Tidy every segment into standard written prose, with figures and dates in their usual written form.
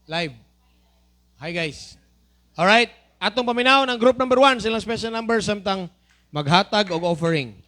Live. Hi guys. Alright. Atong paminaw ng group number 1, silang special number samtang maghatag og offering.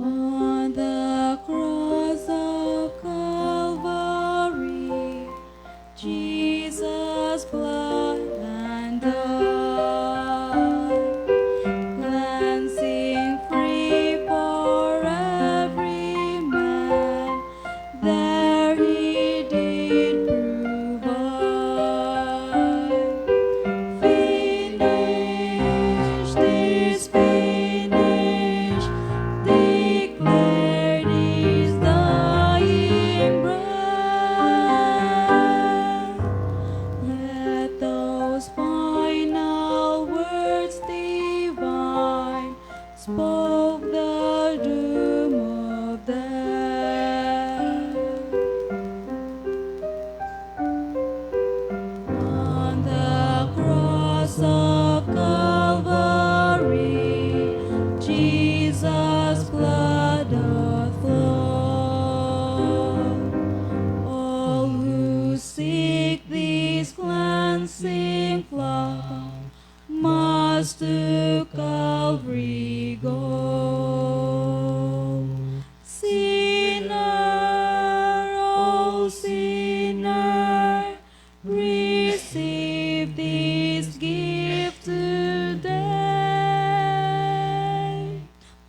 On the cross of Calvary, Jesus bled and died, cleansing free for every man. There He did provide. Finished is finished, declared His dying breath. Yet those final words divine spoke the doom of death. On the cross of Calvary, Jesus' blood doth flow. All who seek this cleansing flow must to Calvary go. Sinner, oh sinner, receive this gift today.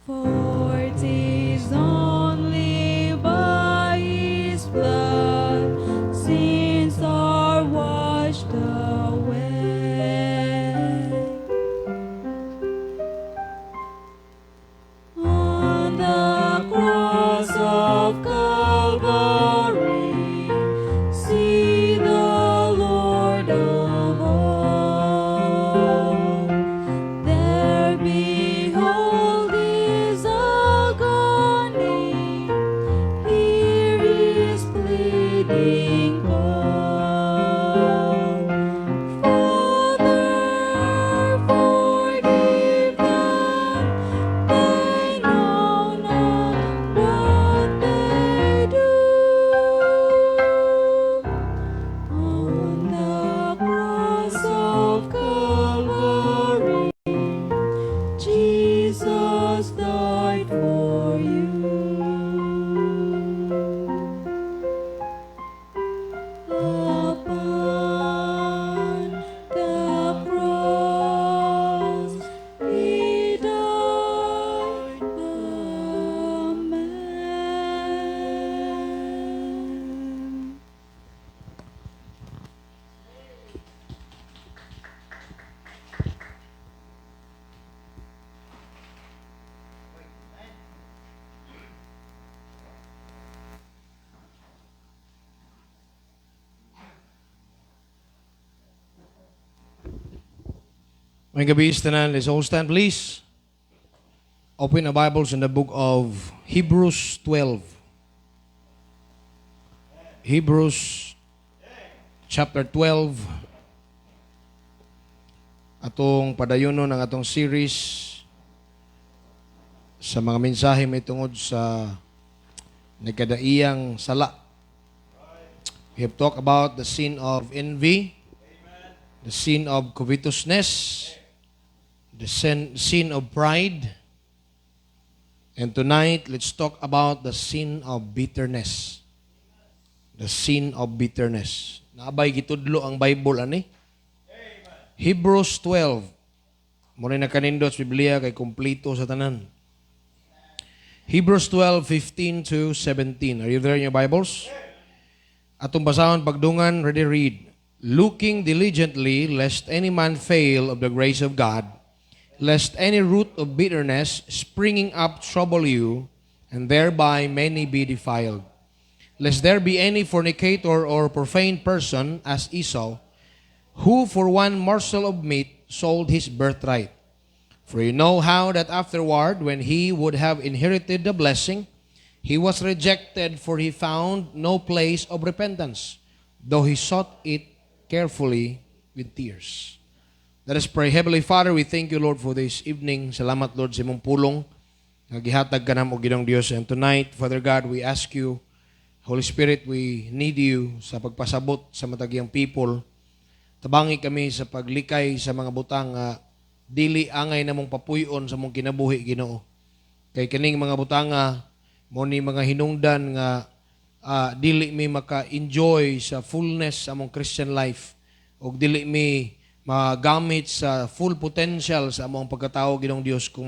For 'tis only by His blood sins are washed away. On the cross of Calvary, see the Lord of all. May gabi tanan, let's all stand please. Open the Bibles in the book of Hebrews 12. Hebrews chapter 12. Atong padayono ng atong series sa mga mensahe may tungod sa nagkadaiyang sala. We have talked about the sin of envy, the sin of covetousness, the sin of pride. And tonight, let's talk about the sin of bitterness. The sin of bitterness. Naabay gitudlo ang Bible ani. Hebrews 12. Muna na kanindot sa Biblia kay kompleto sa tanan. Hebrews 12:15 to 17. Are you there in your Bibles? Atong basahon pagdungan, ready read. Looking diligently lest any man fail of the grace of God, lest any root of bitterness springing up trouble you, and thereby many be defiled. Lest there be any fornicator or profane person as Esau, who for one morsel of meat sold his birthright. For you know how that afterward, when he would have inherited the blessing, he was rejected, for he found no place of repentance, though he sought it carefully with tears. Let us pray. Heavenly Father, we thank you, Lord, for this evening. Salamat, Lord, sa imong pulong. Nagihatag ka nam o Ginoong Diyos. And tonight, Father God, we ask you, Holy Spirit, we need you sa pagpasabot sa matagyang people. Tabangi kami sa paglikay sa mga butang dili angay namong papuyon sa mong kinabuhi, Ginoo. Kay kining mga butanga mo ni mga hinungdan nga dili mi maka-enjoy sa fullness sa among Christian life o dili mi magamit sa full potential sa among pagkatao, Ginoong Dios, kung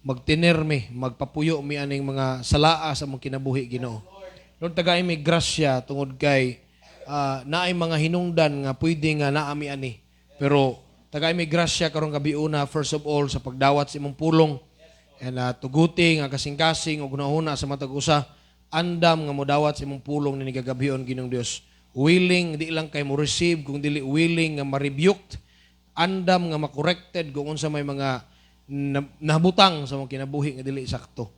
magtiner mi, magpapuyo mi aning mga salaa sa among kinabuhi, Ginoo. Lord, tagay mi grasya tungod kay naay mga hinungdan nga pwede nga naami ani. Pero tagay mi grasya karong gabiuna, first of all, sa pagdawat sa imong pulong and tuguti nga kasing-kasing o gunahuna sa matag usa, andam nga modawat sa imong pulong ni gagabion, Ginoong Dios. Willing, di lang kay mo receive, kung dili willing nga ma-rebuked, andam nga ma-corrected kung unsa may mga nabutang sa mga kinabuhi nga dili sakto.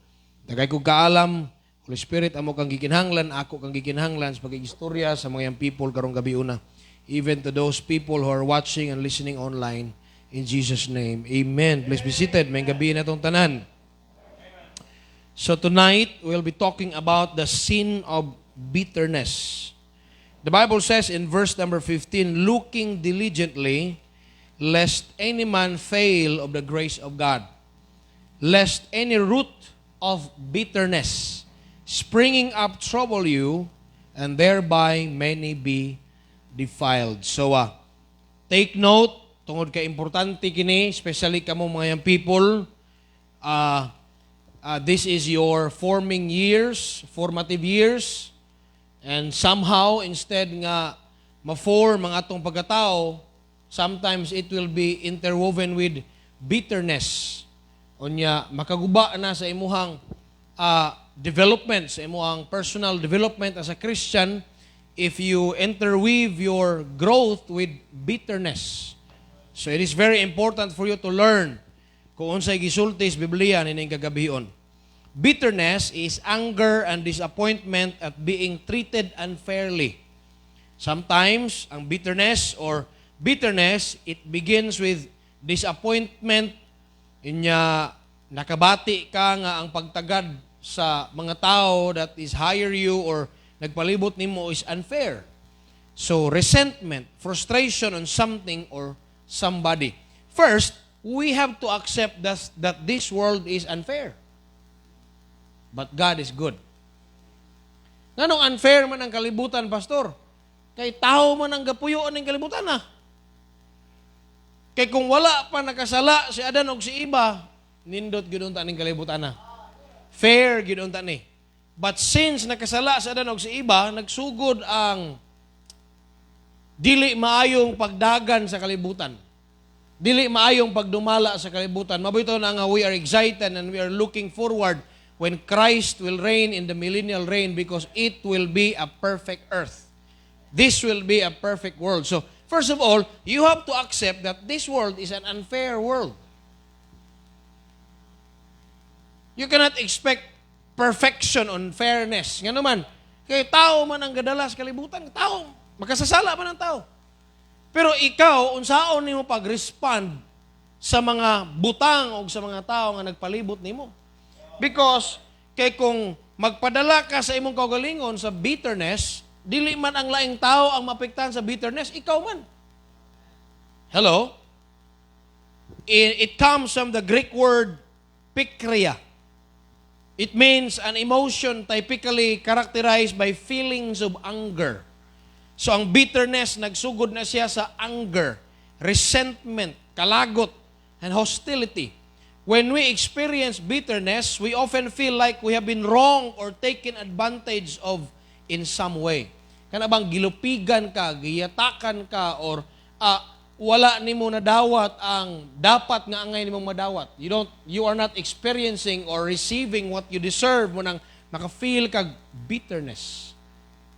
Tagay ko kaalam, Holy Spirit, amo kang gikinhanglan, ako kang gikinhanglan sa pag-iistorya sa mga young people karong gabiuna. Even to those people who are watching and listening online, in Jesus' name, amen. Please be seated. May gabi na itong tanan. So tonight, we'll be talking about the sin of bitterness. The Bible says in verse number 15, looking diligently, lest any man fail of the grace of God, lest any root of bitterness springing up trouble you, and thereby many be defiled. So, take note, tungod ka importante kini, especially kamo mga young people, this is your formative years, and somehow, instead nga ma-form ang atong pagkatao, sometimes it will be interwoven with bitterness. Unya, makaguba na sa imuhang development, sa imuhang personal development as a Christian, if you interweave your growth with bitterness. So it is very important for you to learn kung unsay gisulti sa Biblia nining kagabion. Bitterness is anger and disappointment at being treated unfairly. Sometimes, ang bitterness, it begins with disappointment. Inya, nakabati ka nga ang pagtagad sa mga tao that is higher you or nagpalibot nimo is unfair. So, resentment, frustration on something or somebody. First, we have to accept that this world is unfair. But God is good. Nganong unfair man ang kalibutan, Pastor? Kay tao man ang gapuyoan ng kalibutan na. Kay kung wala pa nakasala si Adan o si Iba, nindot ginoon ta ning kalibutan na. Fair ginoon ta ni. But since nakasala sa Adan o si Iba, nagsugod ang dili maayong pagdagan sa kalibutan. Dili maayong pagdumala sa kalibutan. Mabito na nga we are excited and we are looking forward when Christ will reign in the millennial reign because it will be a perfect earth. This will be a perfect world. So, First of all, you have to accept that this world is an unfair world. You cannot expect perfection on fairness. Nga naman, kay tao man ang gadalas kalibutan, tao, makasasala man ang tao. Pero ikaw, unsaon nimo pag-respond sa mga butang o sa mga tao nga nagpalibot nimo? Because, kay kung magpadala ka sa imong kaugalingon sa bitterness, dili man ang laing tao ang mapektahan sa bitterness, ikaw man. Hello? It comes from the Greek word pikria. It means an emotion typically characterized by feelings of anger. So ang bitterness, nagsugod na siya sa anger, resentment, kalagot, and hostility. When we experience bitterness, we often feel like we have been wrong or taken advantage of in some way. Kana bang gilupigan ka, giyatakan ka, or wala nimo nadawat ang dapat nga angay nimong madawat. You are not experiencing or receiving what you deserve mo nang maka-feel kag bitterness.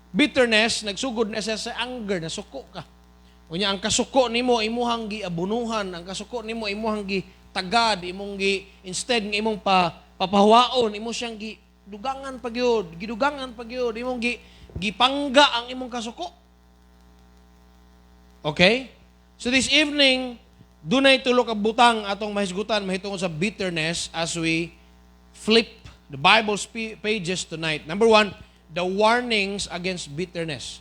Bitterness, nagsugod na siya sa anger, nasuko ka. Unya ang kasuko nimo imuhang giabunuhan, ang kasuko nimo imuhang gitagad, instead ng imong papahawaon, imo siyang gidugangan pagyud, imong gipangga ang imong kasuko. Okay? So this evening, dunay tulo ka butang atong mahisgutan mahitungod sa bitterness as we flip the Bible's pages tonight. Number 1, the warnings against bitterness.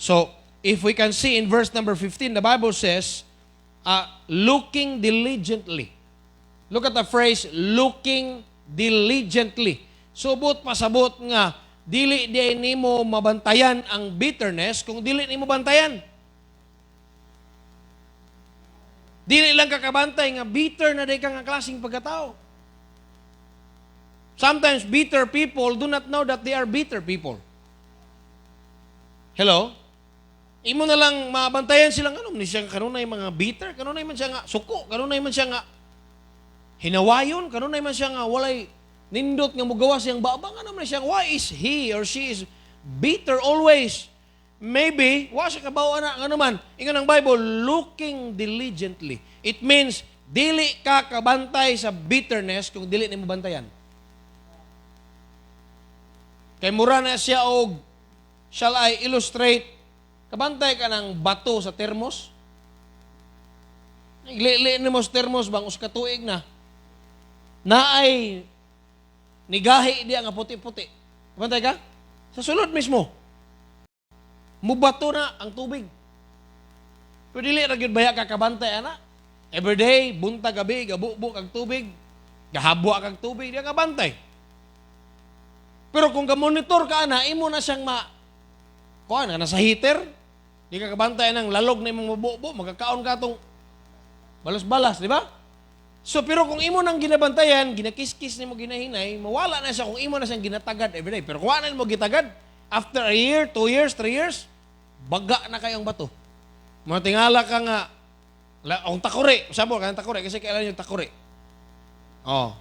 So, if we can see in verse number 15, the Bible says, looking diligently. Look at the phrase, looking diligently. Subot pasabot nga, dili di nimo mabantayan ang bitterness kung dili nimo bantayan. Dili lang kakabantay nga bitter na day ka nga klaseng pagkatao. Sometimes bitter people do not know that they are bitter people. Hello? Imo na lang mabantayan silang ni siya kanunay mga bitter, kanunay man siya nga suko, kanunay man siya nga hinawayon, kanunay man siya nga walay nindot nga mugawa siyang babang, ano man siya, why is he or she is bitter always? Maybe, wa siya kabawa na, ano man, ingon ang Bible, looking diligently. It means, dili ka kabantay sa bitterness kung dili nimo bantayan. Kay mura na siya og, shall I illustrate, kabantay ka ng bato sa termos? Igli-li ni mo sa termos bang us katuig na, naay nigahi diya nga puti-puti. Kabantay ka? Sa sulod mismo, mubato na ang tubig. Pero dili ra gyud baya ka kabantay ana. Everyday, buntag gabi, gabubo kag tubig, gahabwa kag tubig, diya kabantay. Pero kung ka-monitor ka ana, imo na siyang kuan ka na sa heater, di ka kabantay ng lalog na imong mabubo, magkakaon ka tong balas-balas, di ba? So, pero kung imo nang ginabantayan, ginakis-kis nimo ginahinay, mawala na siya kung imo na siyang ginatagad everyday. Pero kung ano mo gitagad, after a year, 2 years, 3 years, baga na kayong bato. Matingala ka nga, ang takuri, sabi ka ng takuri, kasi kailan yung takuri. Oh,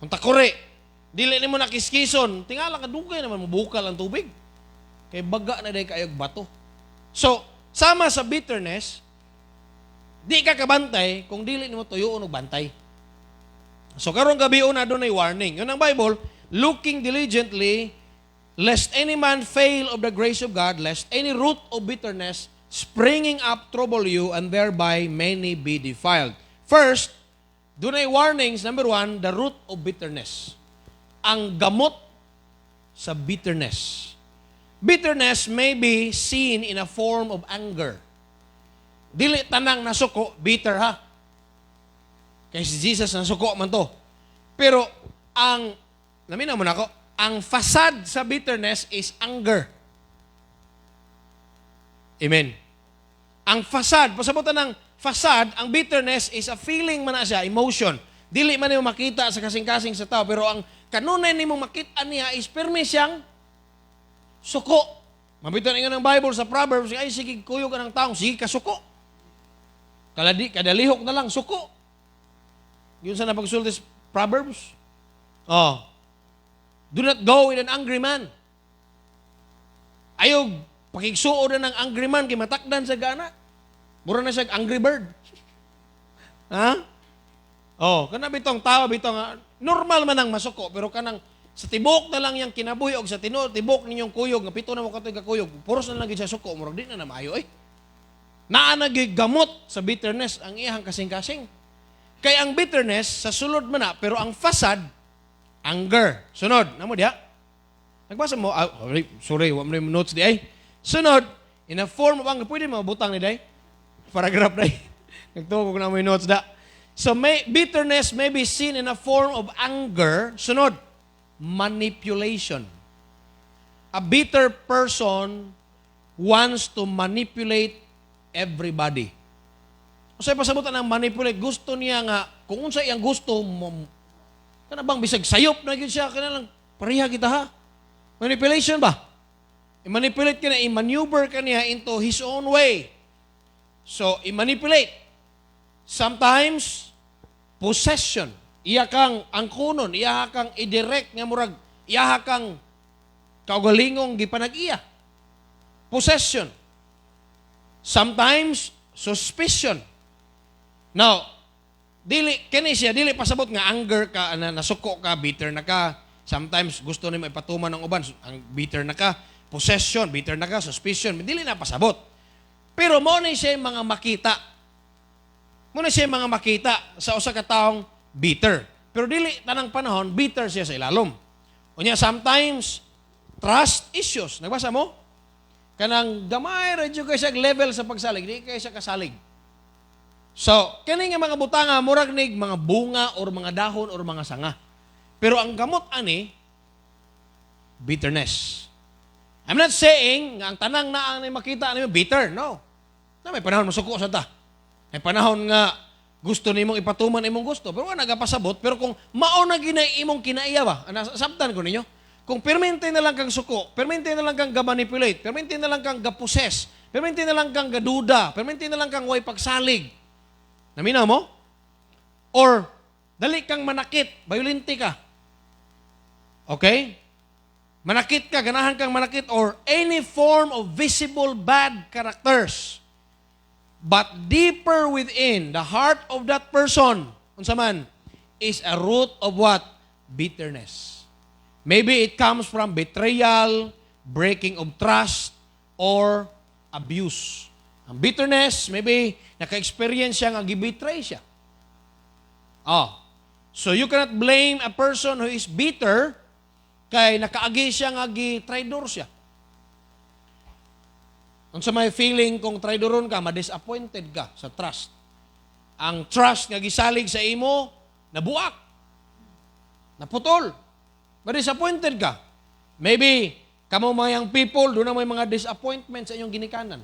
ang takuri, dili nimo na kiskison, tingala ka dugay naman, mabukal ang tubig. Kaya baga na dahil kayong bato. So, sama sa bitterness, di ka kabantay kung dili nimo tuyoon og bantay. So karong gabi una doon ay warning. Yun ang Bible, looking diligently lest any man fail of the grace of God, lest any root of bitterness springing up trouble you, and thereby many be defiled. First, doon ay warnings. Number 1, the root of bitterness. Ang gamot sa bitterness. Bitterness may be seen in a form of anger. Dili tanang nasuko, bitter ha. Kaya si Jesus nasuko man to. Pero naminaw mo na ako, ang facade sa bitterness is anger. Amen. Ang facade, pasabutan ng facade, ang bitterness is a feeling man na siya, emotion. Dili man nimo makita sa kasing-kasing sa tao, pero ang kanunay nimo makita niya is permi siyang suko. Mabitan nga ng Bible sa Proverbs, ay sige kuyo ka ng taong, sige ka suko. Kadalihok na lang, suko. Yun sa napagsultis Proverbs. Oh. Do not go with an angry man. Ayog, pakigsuo na ng angry man, kay matakdan sa gana. Mura na siya angry bird. Ha? Oh, kana bitong tawa bitong normal man ang masuko pero kanang sa tibok na lang yang kinabuhi og sa tibok ninyong kuyog nga pito na mo katoy ka kuyog. Puros na lang gid siya suko murag di na maayo Naa na gyud gamot sa bitterness ang iyang kasing-kasing. Kay ang bitterness sa sulod man na pero ang fasad anger. Sunod, namo diha. Nagbasa mo, sorry, wa mo na yung notes di ay. Sunod, in a form of anger, pwede mo butang ni day. Paragraph day. Nagtuko ko na mo yung notes da. So bitterness may be seen in a form of anger. Sunod, manipulation. A bitter person wants to manipulate everybody. Usay pasabutan ang manipulate, gusto niya nga, kung unsa iyang gusto, kana bang bisag sayop na gyud siya, kana lang, pareha kita ha. Manipulation ba? I-manipulate ka na, i-maneuver ka niya into his own way. So, i-manipulate. Sometimes, possession. Iya kang angkunon, iya kang i-direct nga murag, iya kang kaugalingong gipanag-iya. Possession. Sometimes, suspicion. Now, dili pasabot nga anger ka, nasuko ka, bitter na ka. Sometimes gusto nimo ipatuman ng uban, ang bitter na ka, possession, bitter na ka, suspicion, dili na pasabot. Pero mo na siya mga makita. Mo na siya mga makita sa usa ka taong bitter. Pero dili tanang panahon bitter siya sa ilalom. Unya sometimes trust issues. Nagbasa mo? Kanang gamay radyo kay siya level sa pagsalig, di kay siya kasalig. So, kani nga mga butanga murag nig mga bunga or mga dahon or mga sanga. Pero ang gamot ani bitterness. I'm not saying nga ang tanang na ang makita nimo bitter, no. Na may panahon masuko sa ta. May panahon nga gusto nimong ipatuman imong gusto, pero wala nagapasabot. Pero kung mao na ginay imong kinaiya ba, sabtan ko ninyo. Kung permente na lang kang suko, permente na lang kang ga-manipulate, permente na lang kang ga-possess, permente na lang kang gaduda, permente na lang kang way pagsalig. Naminaw mo? Or, dali kang manakit, violente ka. Okay? Manakit ka, ganahan kang manakit, or any form of visible bad characters. But deeper within the heart of that person, unsa man, is a root of what? Bitterness. Maybe it comes from betrayal, breaking of trust, or abuse. Ang bitterness, maybe naka-experience siya nga gibetray siya. So you cannot blame a person who is bitter kay nakaagi siya nga gi-traidor siya. Kung sa may feeling kung traidoron ka, ma-disappointed ka sa trust. Ang trust nga gisalig sa imo, nabuak. Naputol. Ma-disappointed ka. Maybe, kamo mga young people, doon na may mga disappointment sa inyong ginikanan.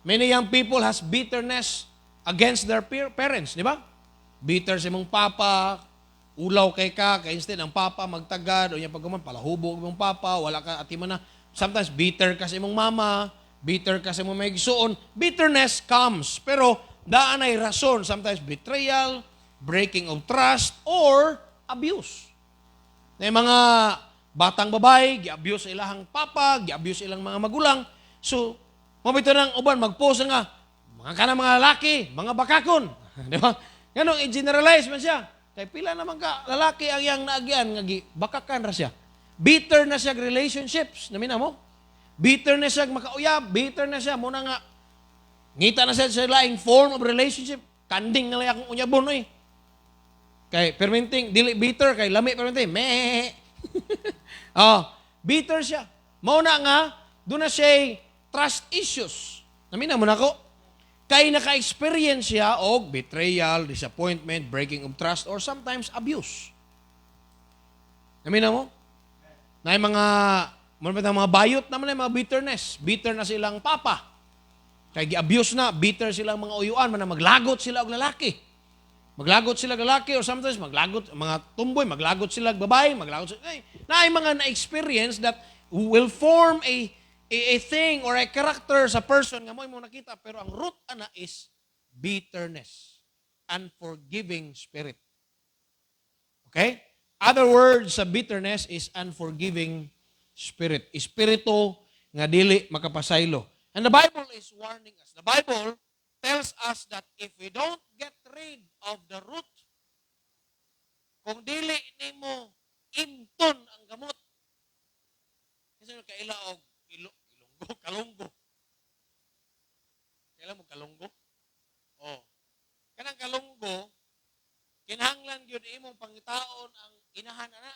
Many young people has bitterness against their parents, di ba? Bitter sa imong papa, ulaw kay instead ang papa magtagad, o niya pagkuman, palahubog imong papa, wala ka ati man na. Sometimes bitter ka sa imong mama, bitter ka sa imong may gisuon. Bitterness comes, pero daan ay rason. Sometimes betrayal, breaking of trust, or abuse. Na mga batang babae, gi-abuse sa ilahang papa, gi-abuse ilang mga magulang. So, mabito ng uban, mag-post nga, mga kanang mga lalaki, mga bakakon. Di ba? Ganun, i-generalize man siya. Kaya pila naman ka, lalaki ang iyang naagyan, nga bakakan ra siya. Bitter na siya relationships. Namina mo? Bitter na siya makauyab. Bitter na siya. Muna nga, ngita na siya sa laing form of relationship. Kanding na lang akong unyabon, eh. Kay perminting, dili bitter, kay lami perminting, meh. Bitter siya. Mauna nga, doon na siya trust issues. Namina mo na ko? Kay naka-experience siya og betrayal, disappointment, breaking of trust, or sometimes abuse. Namina mo? Na yung mga bayot naman yung mga bitterness. Bitter na silang papa. Kay gi-abuse na, bitter silang mga uyuan, man na maglagot sila og lalaki. Maglagot sila og lalaki, or sometimes maglagot, mga tumboy, maglagot sila og babae, maglagot sila. Na yung mga na-experience that will form a thing or a character sa person nga mo nakita, pero ang root ana is bitterness, unforgiving spirit. Okay? Other words sa bitterness is unforgiving spirit. Espiritu nga dili makapasaylo. And the Bible is warning us. The Bible tells us that if we don't get rid of the root, kung dili nimo imton ang gamot, kasi kaila og ilunggo, kalunggo. Kaila mo kalunggo? Oh. Kanang kalunggo, kinahanglan gyud imong pangitaon ang inahan ana.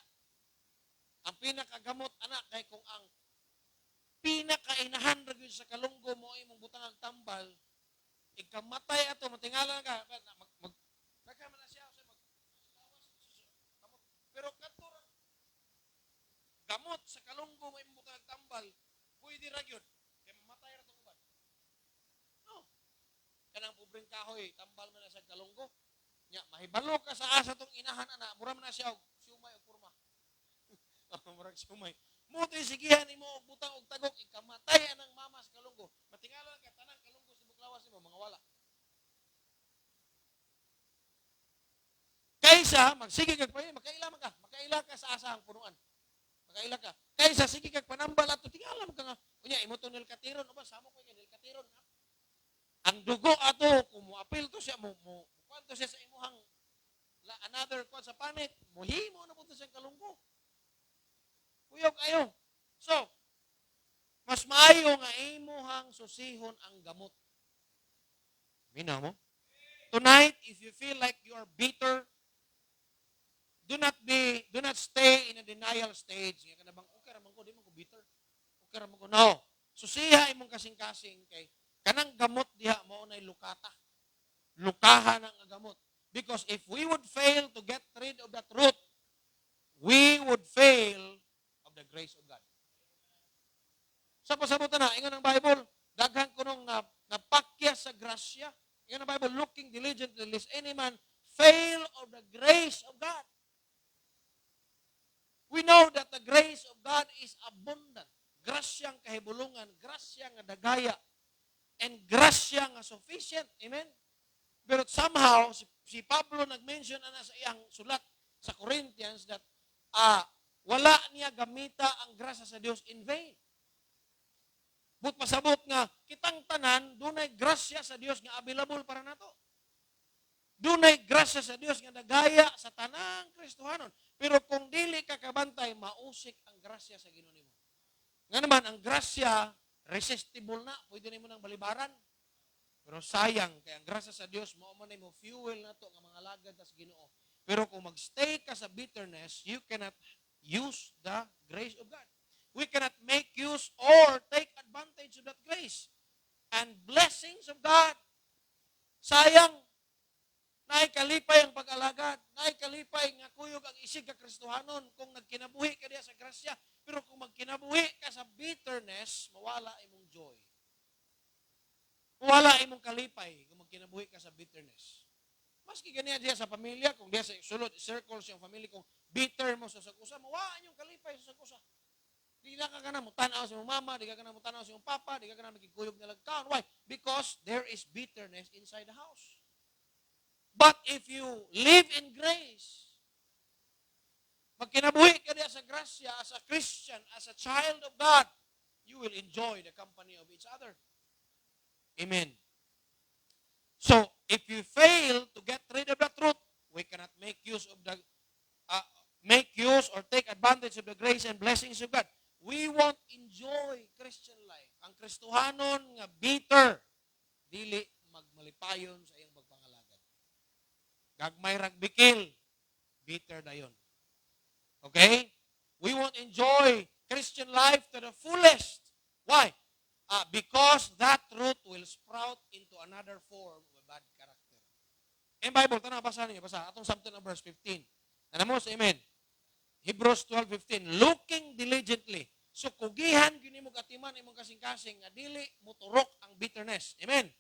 Ang pinakagamot ana kay kung ang pinakainahan ra gyud sa kalunggo mo imong butang ang tambal, ikamatay ato matingala ka nagkaman na siya sa gamot. Pero kadto ra gamot sa kalunggo mo imong butang ang tambal, pwede ra gyud kay mamatay ra tong uban. No. Kanang pobreng kahoy, tambal man na sa kalunggo. Nya mahibalo ka sa asa tong inahan ana, mura man na siya og siumay og kurma. Murag siumay. Mo to sigihan nimo og butang og tagok, ikamatay anang mama sa kalunggo. Matingala ka tanang kalunggo sa buklawas nimo mga wala. Kaysa magsige kag panin, makaila ka sa asahang punuan. Makaila ka. Kaysa sige kag panambal ato, tingala mo ka nga. Unya imo to nil katiron o ba samo ko nil katiron ha. Ang dugo ato kung mo apil to siya mo kwanto siya sa imuhang another kwan sa panit, mohimo na po to sa kalunggo. Kuyog ayo. So, mas maayo nga imuhang susihon ang gamot. Minaw mo? Tonight, if you feel like you are bitter, do not stay in a denial stage. Nga kanabang okay ra man ko, di man ko bitter. Okay ra man ko. No. Susiha imong kasing-kasing kay kanang gamot diha mao nay lukata. Lukahan ang gamot. Because if we would fail to get rid of that root, we would fail of the grace of God. Sa pasabutan na, ingon ang Bible, daghan ko nung napakya sa grasya. Ingon ang Bible, looking diligently, lest any man fail of the grace of God. We know that the grace of God is abundant. Grasyang kahibulungan, grasya nga dagaya, and grasya nga sufficient. Amen? Pero somehow, si Pablo nag-mention na sa iyang sulat sa Corinthians that wala niya gamita ang grasya sa Dios in vain. But pasabot nga, kitang tanan, dunay grasya sa Dios nga available para nato. Dunay grasya sa Dios nga nagaya sa tanang Kristohanon. Pero kung dili ka kabantay, mausik ang grasya sa Ginoo nimo. Nga naman, ang grasya, resistible na, pwede nimo nang balibaran. Pero sayang, kaya ang grasya sa Dios, mo mo fuel na to ng mga lagad sa Ginoo. Pero kung magstay ka sa bitterness, you cannot use the grace of God. We cannot make use or take advantage of that grace and blessings of God. Sayang, naikalipay ang pag-alagad, naikalipay nga kuyog ang isig ka Kristohanon kung nagkinabuhi ka diya sa grasya. Pero kung magkinabuhi ka sa bitterness, mawala imong joy. Wala imong kalipay kung magkinabuhi ka sa bitterness. Maski ganyan diya sa pamilya, kung diya sa sulod, circles yung family, kung bitter mo sa sakusa, mawaan yung kalipay sa sakusa. Di na ka na mo tanaw sa mong mama, di ka na mo tanaw sa mong papa, di ka na magkikuyog na lagkaon. Why? Because there is bitterness inside the house. But if you live in grace, magkinabuhi ka diya sa grasya, as a Christian, as a child of God, you will enjoy the company of each other. Amen. So, if you fail to get rid of the truth, we cannot make use or take advantage of the grace and blessings of God. We won't enjoy Christian life. Ang Kristohanon nga bitter, dili magmalipayon sa iyang magpangalagad. Gagmay ragbikil, bitter dayon. Okay? We won't enjoy Christian life to the fullest. Why? Because that root will sprout into another form of a bad character. In Bible, tanong, basa niyo, basa. Atong something ng verse 15. Ano mo, amen. Hebrews 12:15. Looking diligently. So, kugihan, yun mo katiman, imong kasing-kasing, nga dili muturok ang bitterness. Amen.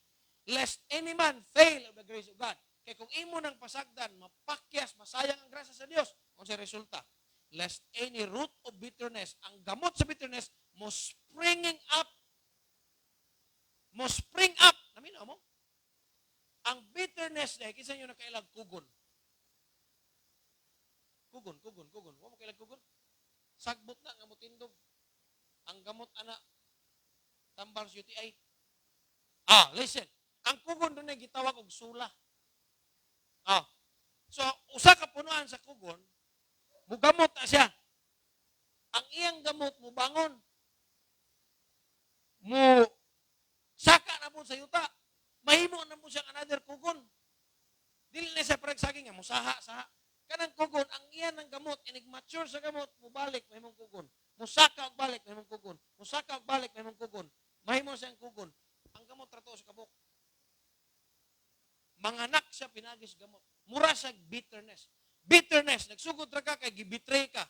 Lest any man fail of the grace of God. Kaya kung imo nang pasagdan, mapakyas, masayang ang grasya sa Dios, kung sa resulta, lest any root of bitterness, ang gamot sa bitterness, mo spring up. Naminaw mo? Ang bitterness na, kisa nyo nakailag kugon. Kugon. Huwag mo kailag kugon. Sagbot na, nga mo tindog. Ang gamot, tambal sa UTI. Listen. Ang kugon doon ay gitawag og sula. Oh. So, usa ka punuan sa kugon, mugamot na siya. Ang iyang gamot mo bangon. Mo saka na mo sa yuta. Mahimo na mo siyang another kugon. Dili na siya parang saging nga, musaha-saha. Kanang kugon, ang iyan ng gamot, inig-mature sa gamot, mubalik, mahimong kugon. Musaka og balik, mahimong kugon. Musaka og balik, mahimong kugon. Mahimo siyang kugon. Ang gamot trato sa kabuk. Manganak siya pinagis gamot. Mura sa bitterness. Bitterness, nagsugod ra ka kay gibitray ka.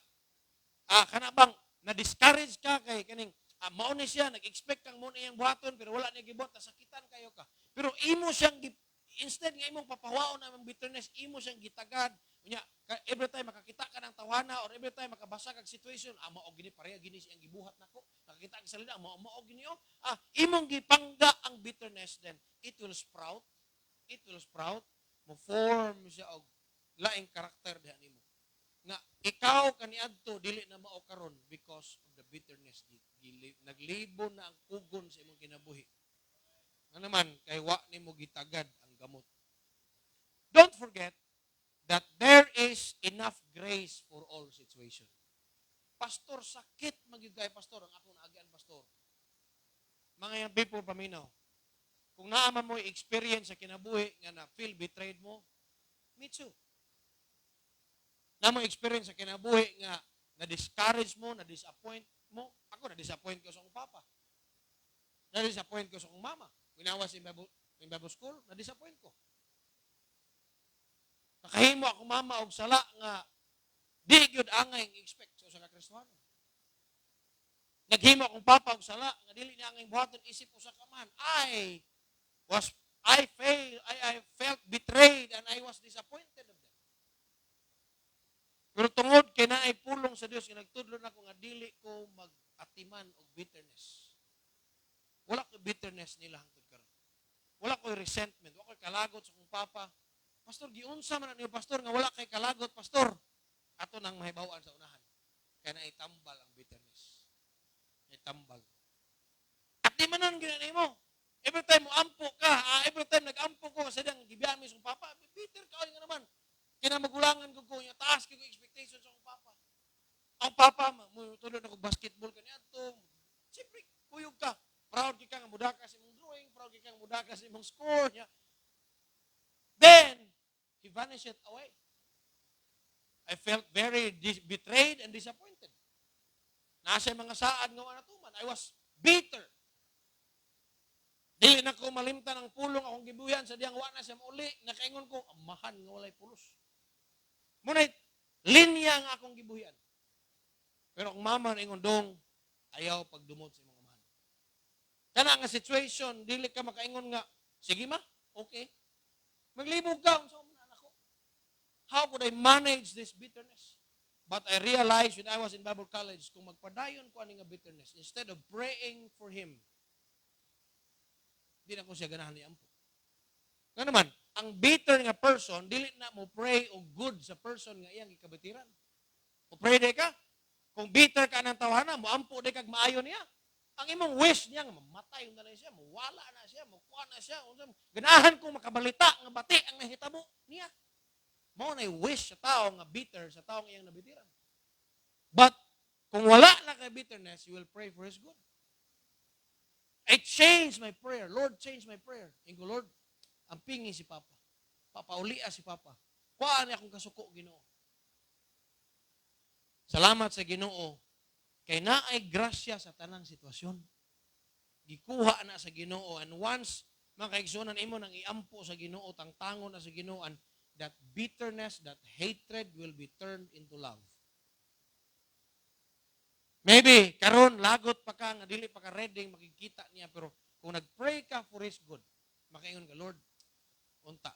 Kana bang na-discourage ka kay kaning mauni siya, nag-expect kang muna iyang buhaton pero wala niya gibot, nasakitan kayo ka. Pero imo siyang instead nga imong papawaon ang bitterness, imo siyang gitagad. Unya, every time makakita ka ng tawana or every time makabasa kag situation, mao gini pareha gini siyang gibuhat nako. Nakakita ka sa salida, mao gini imong gipangga ang bitterness, then it will sprout. It will sprout, mo form siya og laing karakter diha nimo. Nga ikaw kaniadto dili na mao karon because of the bitterness. Naglibo na ang kugon sa imong kinabuhi. Nga naman kay wa nimo gitagad ang gamot. Don't forget that there is enough grace for all situation. Pastor, sakit magigay pastor ang akong naagian pastor. Mga yang people paminaw. Kung naaman mo experience sa kinabuhi nga na feel betrayed mo, me too. Na mo experience sa kinabuhi nga na-discourage mo, na-disappoint mo. Ako na-disappoint ko sa akong papa. Na-disappoint ko sa akong mama. Ginawa sa Bible school, na-disappoint ko. Nakahimo akong mama og sala nga di gyud angay ang expect sa usa ka Kristiyano. Naghimo akong papa og sala nga dili niya angay buhaton isip usa ka man. I felt betrayed and I was disappointed of them. Pero tungod kay naay pulong sa Dios, nagtudlo na ko nga dili ko mag-atiman og bitterness. Wala ko bitterness nila hangtod karon. Wala ko resentment, wala ko kalagot sa akong papa. Pastor, giunsa man niyo pastor nga wala kay kalagot pastor. Ato nang mahibaw-an sa unahan. Kaya naitambal ang bitterness. Naitambal. At di manon ginani mo. Every time mo ampo ka, every time nag-ampo ko sa diyang gibiyan mo sa papa, bitter ka nga naman. Kinamagulangan ko niya, taas ko expectations sa akong papa. Ang papa, mo tulad na kong basketball kaniya to. Siyempre, kuyog ka. Proud ka nga mudaka sa imong drawing, proud ka nga mudaka sa imong score niya. Then, he vanished away. I felt very betrayed and disappointed. Nasa mga saad nga natuman. I was bitter. Dili na ko malimtan ang pulong akong gibuyan sa diyang wana siya mauli. Nakaingon ko, amahan nga walay pulos. Muna'y, linya nga akong gibuyan. Pero ang mama na ingon dong, ayaw pagdumot sa imong amahan. Kana nga situation, dili ka makaingon nga, sige ma, okay. Maglibog ka, sa mga anak ko. How could I manage this bitterness? But I realized when I was in Bible college, kung magpadayon ko ani nga bitterness, instead of praying for him, di na ko siya ganahan ni ampo. Nga naman, ang bitter nga person, dili na mo pray o good sa person nga iyang ikabatiran. O pray de ka, kung bitter ka ng tawanan, mo ampo de kag maayo niya. Ang imong wish niya, mamatay na lang siya, mawala na siya, makuha na siya. Ganahan kong makabalita nga bati ang nahitabo niya. Mao na wish sa tao nga bitter, sa tao nga iyang nabitiran. But, kung wala na kay bitterness, you will pray for his good. I changed my prayer. Lord, change my prayer. Ingo, Lord, ang pingi si Papa. Papaulia si Papa. Kuhaan niya akong kasuko, Ginoo. Salamat sa Ginoo. Kay naay grasya sa tanang sitwasyon. Gikuha na sa Ginoo. And once, mga kaigsunan, imo nang iampo sa Ginoo, tangtangon na sa Ginoo, and that bitterness, that hatred will be turned into love. Maybe, karon lagot pa ka, nga dili pa ka ready, makikita niya, pero kung nag-pray ka for his good, makaingon ka, Lord, unta,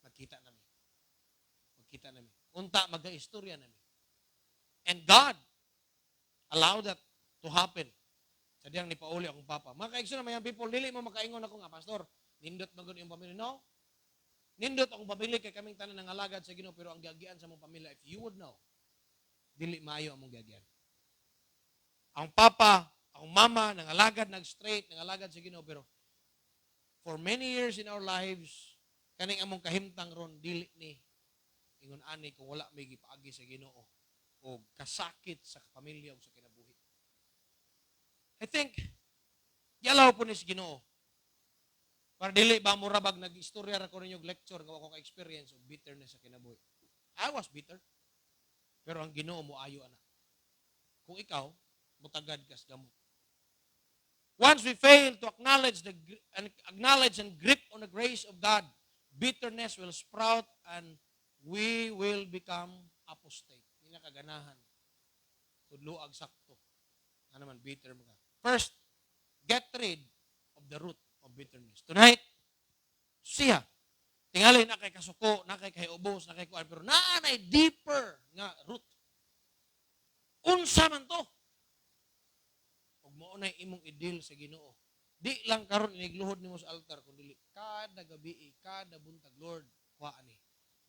magkita namin. Magkita namin. Unta, mag-istorya namin. And God allowed that to happen. Sa diyang ni Pauli akong papa. Mga kaigso na mayang people, dili mo makaingon ako nga, Pastor, nindot magod yung pamilya. No? Nindot akong pamilya kay kaming tanan ng alagad sa Ginoo, pero ang giagian sa mong pamilya, if you would know, dili maayo among giagian. Ang papa, ang mama, nangalagad, nag-straight, nangalagad sa Ginoo, pero for many years in our lives, kaning among kahimtang ron, dili ni, ingon ani, kung wala may gipaagi sa Ginoo, o kasakit sa pamilya o sa kinabuhi. I think, yalaw po ni si Ginoo. Para dili ba mo rabag nag-istorya ra ko ninyo lecture nga ako ka-experience of bitterness sa kinabuhi. I was bitter. Pero ang Ginoo mo ayo ana. Kung ikaw mutagad kas gamot. Once we fail to acknowledge and grip on the grace of God, bitterness will sprout and we will become apostate. Hindi na kaganahan. Tudluag sakto. Ano man bitter mga. First, get rid of the root of bitterness. Tonight, siya. Tingali na kay kasuko, na kay ubos, na kay kuan, pero naanay deeper nga root. Unsa man to? Ug mao na imong i-deal sa Ginoo. Di lang karon inigluhod nimo sa altar kundi kada gabi, kada buntag, Lord, wa ani.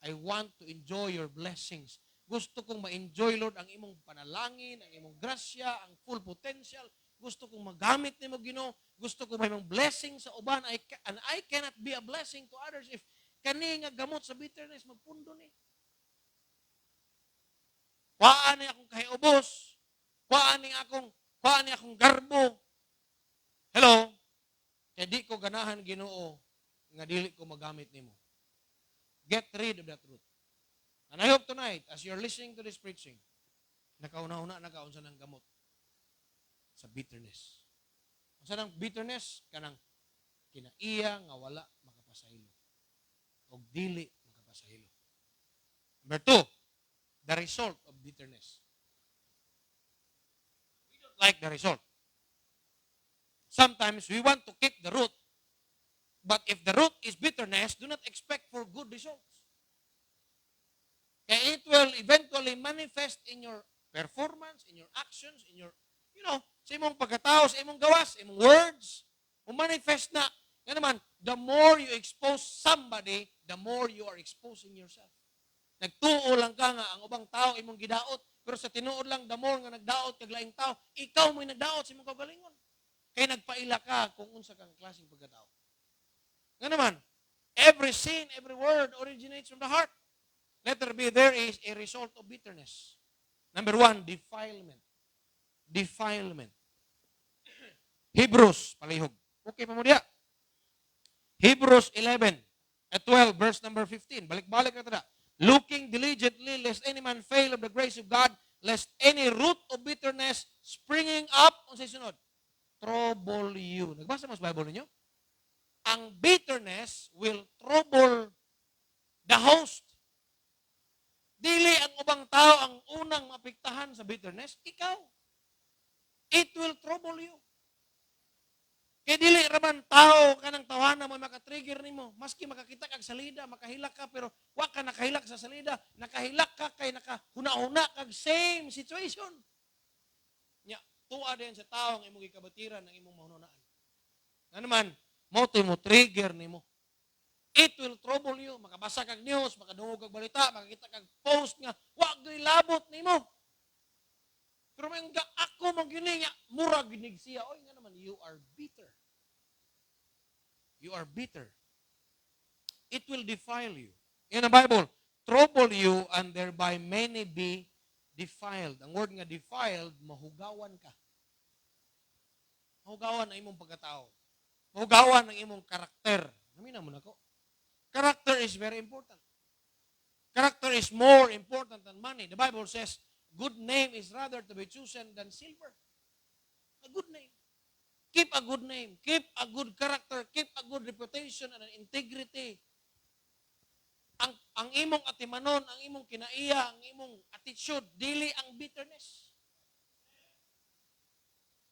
I want to enjoy your blessings. Gusto kong ma-enjoy, Lord, ang imong panalangin, ang imong grasya, ang full potential. Gusto kong magamit nimo Ginoo. Gusto ko may mong blessing sa uban. And I cannot be a blessing to others if kani nga gamot sa bitterness magpundo ni. Waan ni akong kahiubos. Waan ni akong garbo. Hello? Kaya di ko ganahan Ginoo nga dili ko magamit nimo. Get rid of that root. And I hope tonight, as you're listening to this preaching, nakauna-una nakaunsa ng gamot sa bitterness. Unsa nang bitterness? Kanang kinaiya nga wala makapasahilo. O dili makapasahilo. Number 2, the result of bitterness. We don't like the result. Sometimes we want to kick the root, but if the root is bitterness, do not expect for good results. And it will eventually manifest in your performance, in your actions, in your, sa imong pagkatao, sa imong gawas, sa imong words, manifest na. Yan naman, the more you expose somebody, the more you are exposing yourself. Nagtuo lang ka nga, ang ubang tao imong gidaot, pero sa tinuod lang, the more nga nagdaot kag laing tao, ikaw mo'y nagdaot sa imong kaugalingon. Kaya nagpaila ka kung unsa kang klaseng pagkatao. Nga naman, every sin, every word originates from the heart. Letter B, there is a result of bitterness. Number 1, defilement. Defilement. Hebrews, palihog. Okay pa mo diya. Hebrews 11 at 12, verse number 15. Balik-balik na tada. Looking diligently, lest any man fail of the grace of God, lest any root of bitterness springing up, ang sa sunod, trouble you. Nagbasa mas Bible ninyo? Ang bitterness will trouble the host. Dili ang ubang tao ang unang mapiktahan sa bitterness, ikaw. It will trouble you. Kaya dili raman tao kanang tawanan mo makatrigger nimo. Maski makakita kag salida, makahilak ka pero wa ka nakahilak sa salida, nakahilak ka kay nakahuna-huna kag same situation. Nya, tuwa din sa tao ang imong gikabatiran ng imong mahununaan. Nga naman, mo trigger nimo. It will trouble you. Makabasa kag news, makadungog kag balita, makakita kag post nga, wag gyud labot nimo. Pero may nga ako magyuni nga murag ginig siya. Oy nga naman, you are bitter. You are bitter. It will defile you. In the Bible, trouble you and thereby many be defiled. Ang word nga defiled, mahugawan ka. Mahugawan ang imong pagkatao. Mahugawan ang imong karakter. Namina mo na ko. Character is very important. Character is more important than money. The Bible says, good name is rather to be chosen than silver. A good name. Keep a good name. Keep a good character. Keep a good reputation and an integrity. Ang imong atimanon, ang imong kinaiya, ang imong attitude, dili ang bitterness.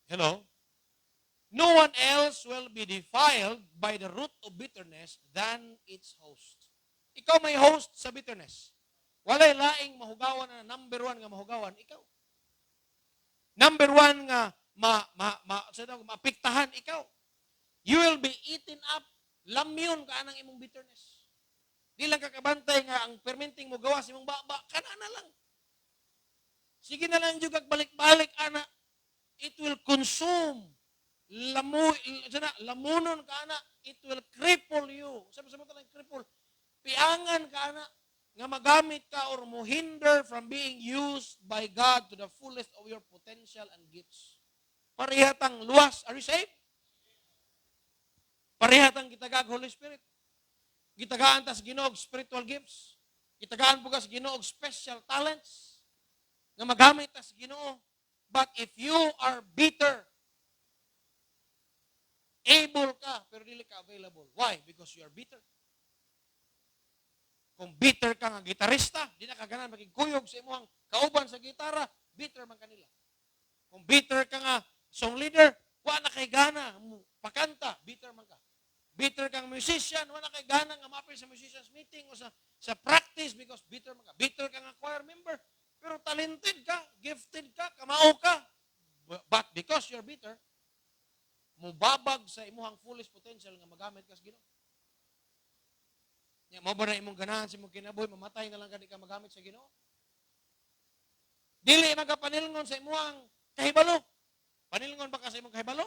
Hello? No one else will be defiled by the root of bitterness than its host. Ikaw may host sa bitterness. Walay laing mahugawan na number 1 nga mahugawan, ikaw. Number 1 nga mapiktahan, ikaw. You will be eaten up, lamyon ka anang imong bitterness. Di lang kakabantay nga ang fermenting mo gawas imong baba, kana na lang. Sige na lang juga balik-balik ana. It will consume lamunon ka ana, it will cripple you. Sabi sa mga cripple, piangan ka ana, nga magamit ka or mo hinder from being used by God to the fullest of your potential and gifts. Parihatang luwas. Are you saved? Parihatang gitagag Holy Spirit. Gitagaan tas Ginoo spiritual gifts. Gitagaan po kas Ginoo special talents nga magamit tas Ginoo. But if you are bitter, able ka pero dili ka available. Why? Because you are bitter. Kung bitter ka nga gitarista, di na kaganan magigkuyog sa imong kauban sa gitara, bitter man kanila. Kung bitter ka nga song leader, wa na kay gana pakanta, bitter man ka. Bitter kang musician, wa na kay gana nga maapil sa musicians meeting o sa practice because bitter man ka. Bitter ka nga choir member, pero talented ka, gifted ka, kamao ka. But because you're bitter, mubabag sa imong fullest potential nga magamit ka sa Ginoo. Nya mo ba na imong ganahan sa imong kinabuhi, mamatay na lang gani ka magamit sa Ginoo? Dili magapanilngon sa imong kahibalo. Panilngon ba ka sa imong kahibalo?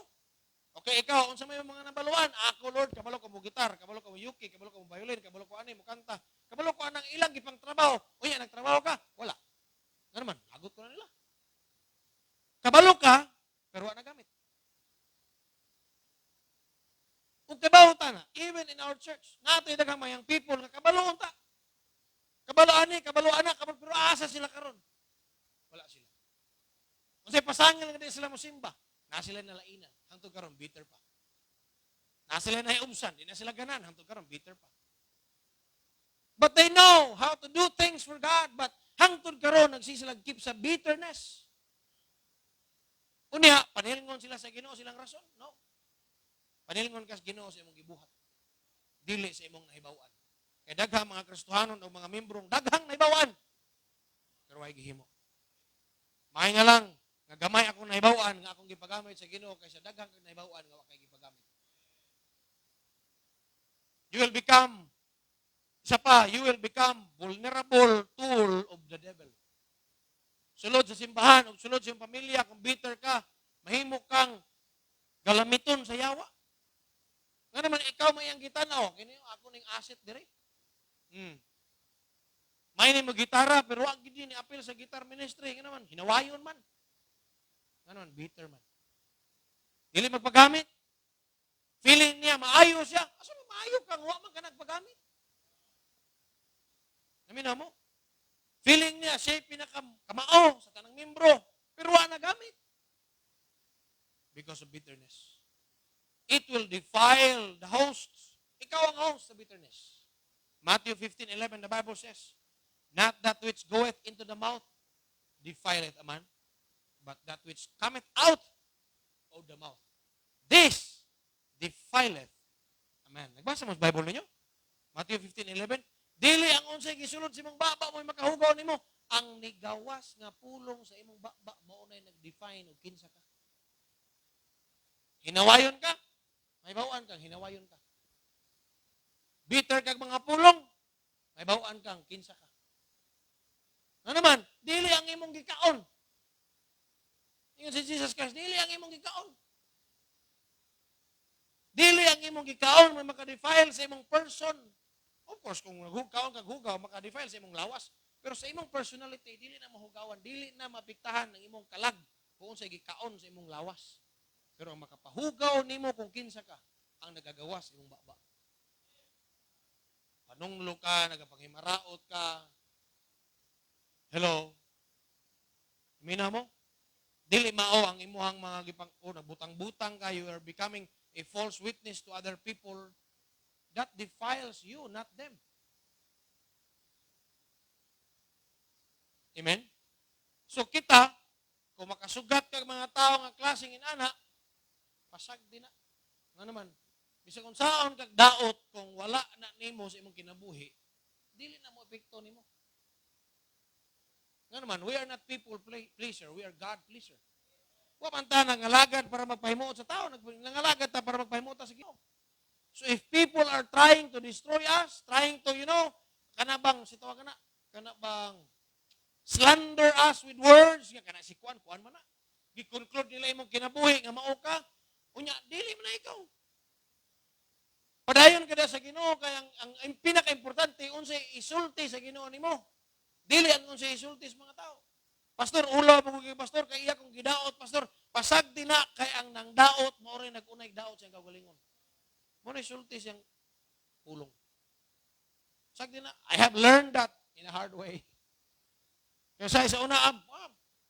Okay, ikaw unsa may mga nabaluan? Ako Lord, kabalo ko mo gitar, kabalo ko mo yuki, kabalo ko mo violin, kabalo ko ani mo kanta. Kabalo ko anang ilang gipang trabaho. Unya nagtrabaho ka? Wala. Nga naman, lagot ko na nila. Kabalo ka, pero wala gamit. Ug kabaw ta na, even in our church, nato daghang mayang people nga kabalo ta. Kabalo ani, kabalo ana, kabalo pero asa sila karon? Wala sila. Unsay pasangil nga di sila mosimba? Na sila nalainan, hangtod karon bitter pa. Na sila nahiubsan, di na sila ganan, hangtod karon bitter pa. But they know how to do things for God, but hangtod karon nagsisilag keep sa bitterness. Unya, panilingon sila sa Ginoo silang rason? No. Panilingon kas Ginoo sa imong gibuhat. Dili sa imong nahibaw-an. Kay daghang mga Kristohanon o mga membrong daghang nahibaw-an. Pero way gihimo. May nga lang nga gamay akong nahibaw-an nga akong gipagamit sa Ginoo kaysa daghang kang nahibaw-an nga wa kay gipagamit. You will become you will become vulnerable tool of the devil. Sulod sa simbahan o sulod sa iyong pamilya, kung bitter ka, mahimo kang galamiton sa yawa. Nga naman, ikaw may ang gitanaw. Kini ako ning asset dire. May ni mo gitara, pero wag gid ni apil sa guitar ministry. Nga naman, hinawayon man. Nga naman, bitter man. Dili magpagamit. Feeling niya, maayo siya. Asa mo maayo kang wa man ka nagpagamit? Namin mo? Feeling niya, siya pinakakamao sa tanang membro, pero wa na gamit. Because of bitterness. It will defile the hosts. Ikaw ang host sa bitterness. Matthew 15:11, the Bible says, not that which goeth into the mouth defileth a man, but that which cometh out of the mouth. This defileth a man. Nagbasa mo sa Bible ninyo? Matthew 15:11, dili ang unsay gisulod sa imong baba mo'y makahugaw nimo. Ang nigawas nga pulong sa imong baba mao nay nag-define og kinsa ka. Hinawayon ka, may bawaan kang hinawayon ka. Bitter kag mga pulong, may bawaan kang kinsa ka. Ano naman, dili ang imong gikaon. Ingon si Jesus Christ, dili ang imong gikaon. Dili ang imong gikaon may maka-defile sa imong person. Of course, kung kaon kag hugaw, maka-defile sa imong lawas. Pero sa imong personality, dili na mahugawan, dili na mapiktahan ng imong kalag kung unsay gikaon sa imong lawas. Pero ang makapahugaw nimo kung kinsa ka, ang nagagawas imong baba. Panunglo ka, nagapanghimaraot ka. Hello? Mina mo? Dili mao ang imuhang mga gipang nagbutang-butang ka, you are becoming a false witness to other people. That defiles you, not them. Amen? So kita, kung makasugat kag mga tao nga klaseng inana, pasag din na. Nga naman, bisag kung saan kag daot kung wala na nimo sa imong kinabuhi, dili na mo epekto nimo. Nga naman, we are not people pleaser, we are God pleaser. Wa man ta nangalagad para magpahimuot sa tao, nangalagad ta para magpahimuot sa Ginoo. So if people are trying to destroy us, trying to, kanabang slander us with words, kana si kuan man na. Gi-conclude nila imong kinabuhi nga mao ka, Unya, dili man na ikaw. Padayon kada sa Ginoo kay ang pinaka-importante unsay isulti sa Ginoo nimo. Dili ang unsay isulti sa mga tao. Pastor, ulaw mo kay pastor kay iya kong gidaot, pastor. Pasagdi na kay ang nangdaot mao ray nag-unay daot sa kaugalingon. Mo na isulti siyang pulong. Sagdi na, I have learned that in a hard way. Kaya sa una,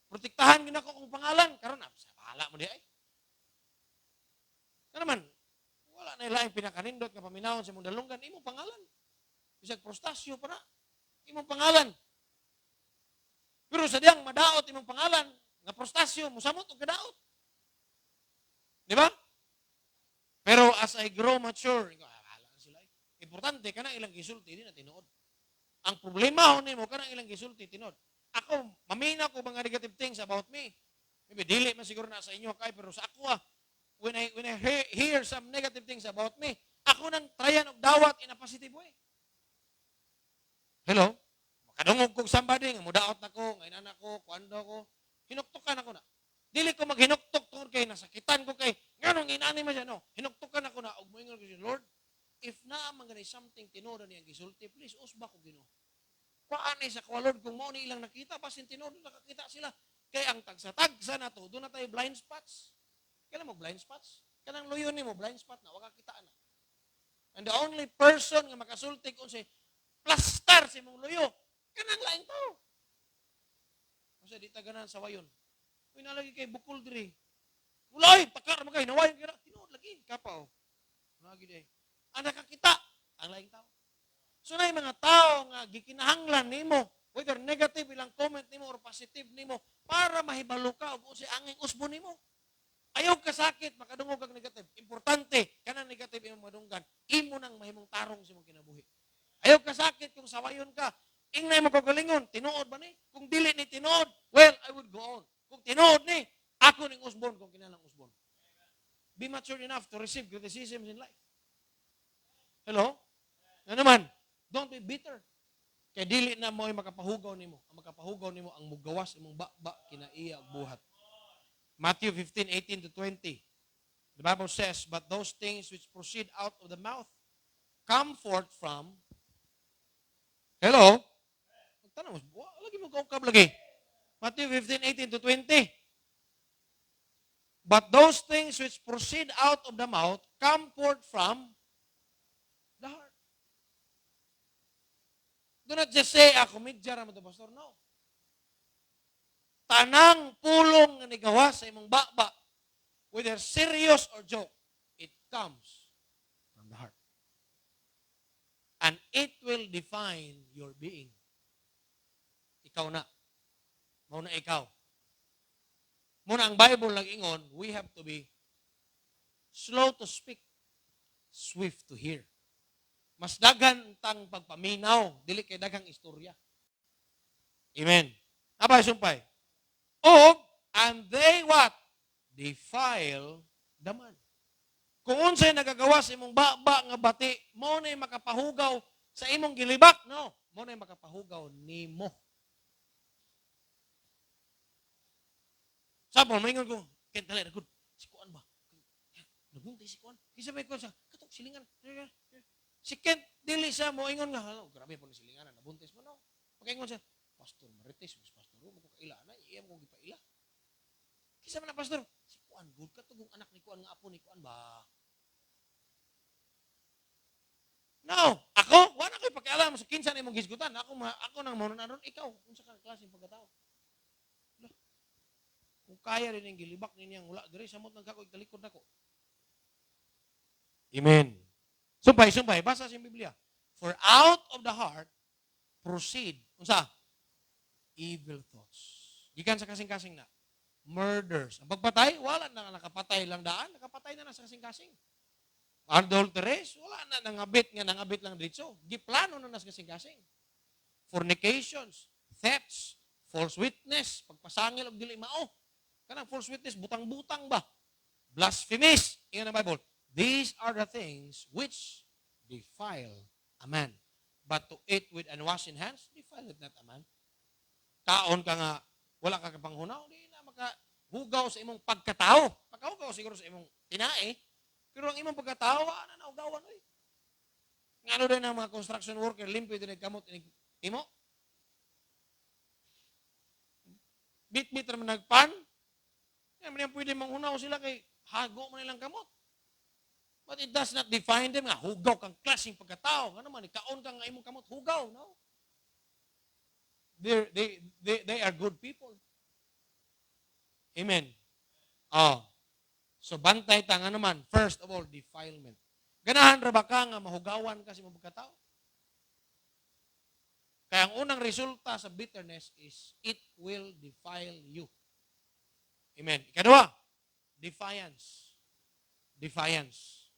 protektahan gina ko kong pangalan. Karon sa bahala mo di ay. Ano naman, wala na ilaing pinakanindot nga paminahon sa mong dalunggan, imong pangalan. Bisag prostasyo pa na, imong pangalan. Pero sa diyang madaot imong pangalan, nga prostasyo, musamot o kadaot. Di ba? Pero as I grow mature, bahala na sila. Importante, kanang ilang gisulti, di na tinuod. Ang problema ho nimo kanang ilang gisulti, tinuod. Ako, mamina ko mga negative things about me. Maybe dili man siguro na sa inyo kay, pero sa ako when I hear some negative things about me, ako nang tryan og dawat in a positive way. Hello? Makadungog kog somebody nga mudaot nako, nga inana ko, kuando ko, hinuktukan ako na. Dili ko maghinuktok tungod kay nasakitan ko kay nganong inani man siya no. Hinuktukan ako na og moingon ko siya, Lord, if na man ganay something tinuod niya gisulti, please usba ko Ginoo. Paanay sa kwa Lord kung mao ni ilang nakita basin tinuod nakakita sila kay ang tagsa-tagsa na to, do na tayo blind spots. Kailan mo blind spots? Kanang luyon nimo blind spot na wala kita na. And the only person nga makasulti kung si plaster si mong luyo, kanang laing tao. Kasi di taganan sa wayon. Uy, nalagi kay bukol diri. Wala ay, takar mo kayo, nawayon kaya. Tinood lagi, kapaw. Lagi di. Ang nakakita, ang laing tao. So na yung mga tao nga gikinahanglan nimo, whether negative ilang comment nimo or positive nimo, para mahibalo ka o si anging usbo nimo. Ayaw ka sakit, makadungog kang negative. Importante, kanang negative imong madunggan, imo nang mahimong tarong sa imong kinabuhi. Ayaw ka sakit kung sawayon ka, ingnay mo kagalingon, tinuod ba ni? Kung dili ni tinuod, well, I would go on. Kung tinuod ni, ako ning usbon kung kinalang usbon. Be mature enough to receive criticisms in life. Hello? Ano naman? Don't be bitter. Kaya dili na mo ay makapahugaw nimo. Ang makapahugaw nimo ang mugawas imong bakba kinaiya og buhat. Matthew 15:18-20. The Bible says, but those things which proceed out of the mouth come forth from. Hello? Tanong mo, lagi mo kaukab lagi. Matthew 15:18-20. But those things which proceed out of the mouth come forth from the heart. Do not just say, ako midya raman to, pastor. No. Tanang pulong nga nigawas sa imong bakba, whether serious or joke, it comes from the heart. And it will define your being. Ikaw na. Mauna ikaw. Muna ang Bible nag-ingon, we have to be slow to speak, swift to hear. Mas daghan tang pagpaminaw, dili kay daghang istorya. Amen. Abay, sumpay. And they what? Defile the man. Kung unsay nagagawa sa imong baba nga bati, mo na makapahugaw sa imong gilibak, no? Mo na makapahugaw nimo. Sabi mo, maingon ko, kentali, nagod, si Kuan ba? Naguntay si Kuan. Kisa ba Kuan sa, katok silingan. Si Kent, dili siya mo, ingon nga, grabe po ni silingan, nabuntis mo, no? Pagkaingon siya, Pastor Marites, Pastor Ro, magkakaila na, iyam kong gipaila. Kisa man na, Pastor, si Kuan, good ka tugong anak ni Kuan, nga apo ni Kuan ba? No, ako, wala ko'y pakialam sa kinsa na imong gisgutan. Ako nang maunan na ron, ikaw, kung sa klaseng pagkatao. Kung kaya rin yung gilibak ninyang wala, diri samot nagkakoy talikod nako. Amen. Sumpay, basa sa Biblia. For out of the heart proceed, unsa? Evil thoughts. Gikan sa kasing-kasing na. Murders. Ang pagpatay, wala na nakapatay lang daan, nakapatay na sa kasing-kasing. Adulteries, wala na nangabit lang dito. Giplano na sa kasing-kasing. Fornications, thefts, false witness, pagpasangil og dili mao. Kanang false witness, butang-butang ba? Blasphemies, in the Bible. These are the things which defile a man. But to eat with unwashed hands, defile it not a man. Kaon ka nga, wala ka kapanghunaw, di na hugaw sa imong pagkatao. Pagkahugaw siguro sa imong tinae, pero ang imong pagkatao, ano na ugawan, oy. Nga ano din ang mga construction worker, limpyo din kamot, imo. Bit-bit naman nagpan, yan pwede manghunaw sila kay hago man nilang kamot. But it does not define them nga, hugaw kang klaseng pagkatao. Nga naman, ikaon kang imong kamot, hugaw, no? They are good people. Amen. Oh. So, bantay ta nga naman, first of all, defilement. Ganahan ra ba ka nga mahugawan kasi mo pagkatao? Kaya ang unang resulta sa bitterness is it will defile you. Amen. Ikadua, defiance. Defiance.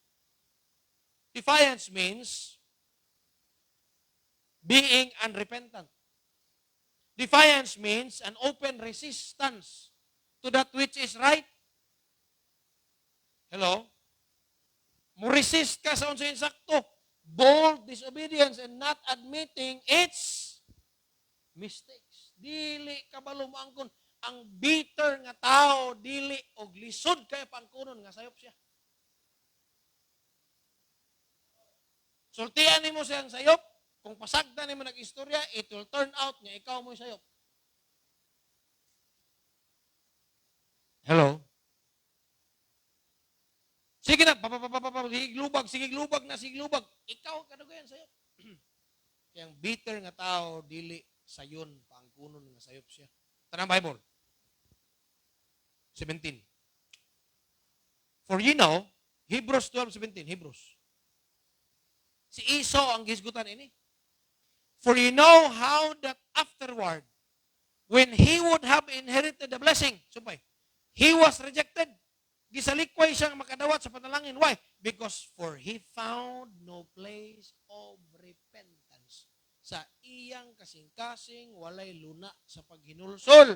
Defiance means being unrepentant. Defiance means an open resistance to that which is right. Hello? Mo-resist ka sa unsay insakto. Bold disobedience and not admitting its mistakes. Dili ka ba lumangkon ang bitter nga tao, dili og lisod kay pangkunon nga sayop siya. Sultian nimo siyang sayop, kung pasagdan nimo nag-istorya, it will turn out nga ikaw mo'y sayop. Hello? Sige na, sige lubag na. Ikaw kadugayan sayop. Kaya ang bitter nga tao, dili sayon pangkunon nga sayop siya. Tanang Bible. 17. For you know, Hebrews 12:17, Hebrews. Si Esau ang gisgutan ini. For you know how that afterward, when he would have inherited the blessing, supay, he was rejected. Gisalikway siyang makadawat sa panalangin. Why? Because for he found no place of repentance. Sa iyang kasing-kasing, walay luna sa paghinulsol.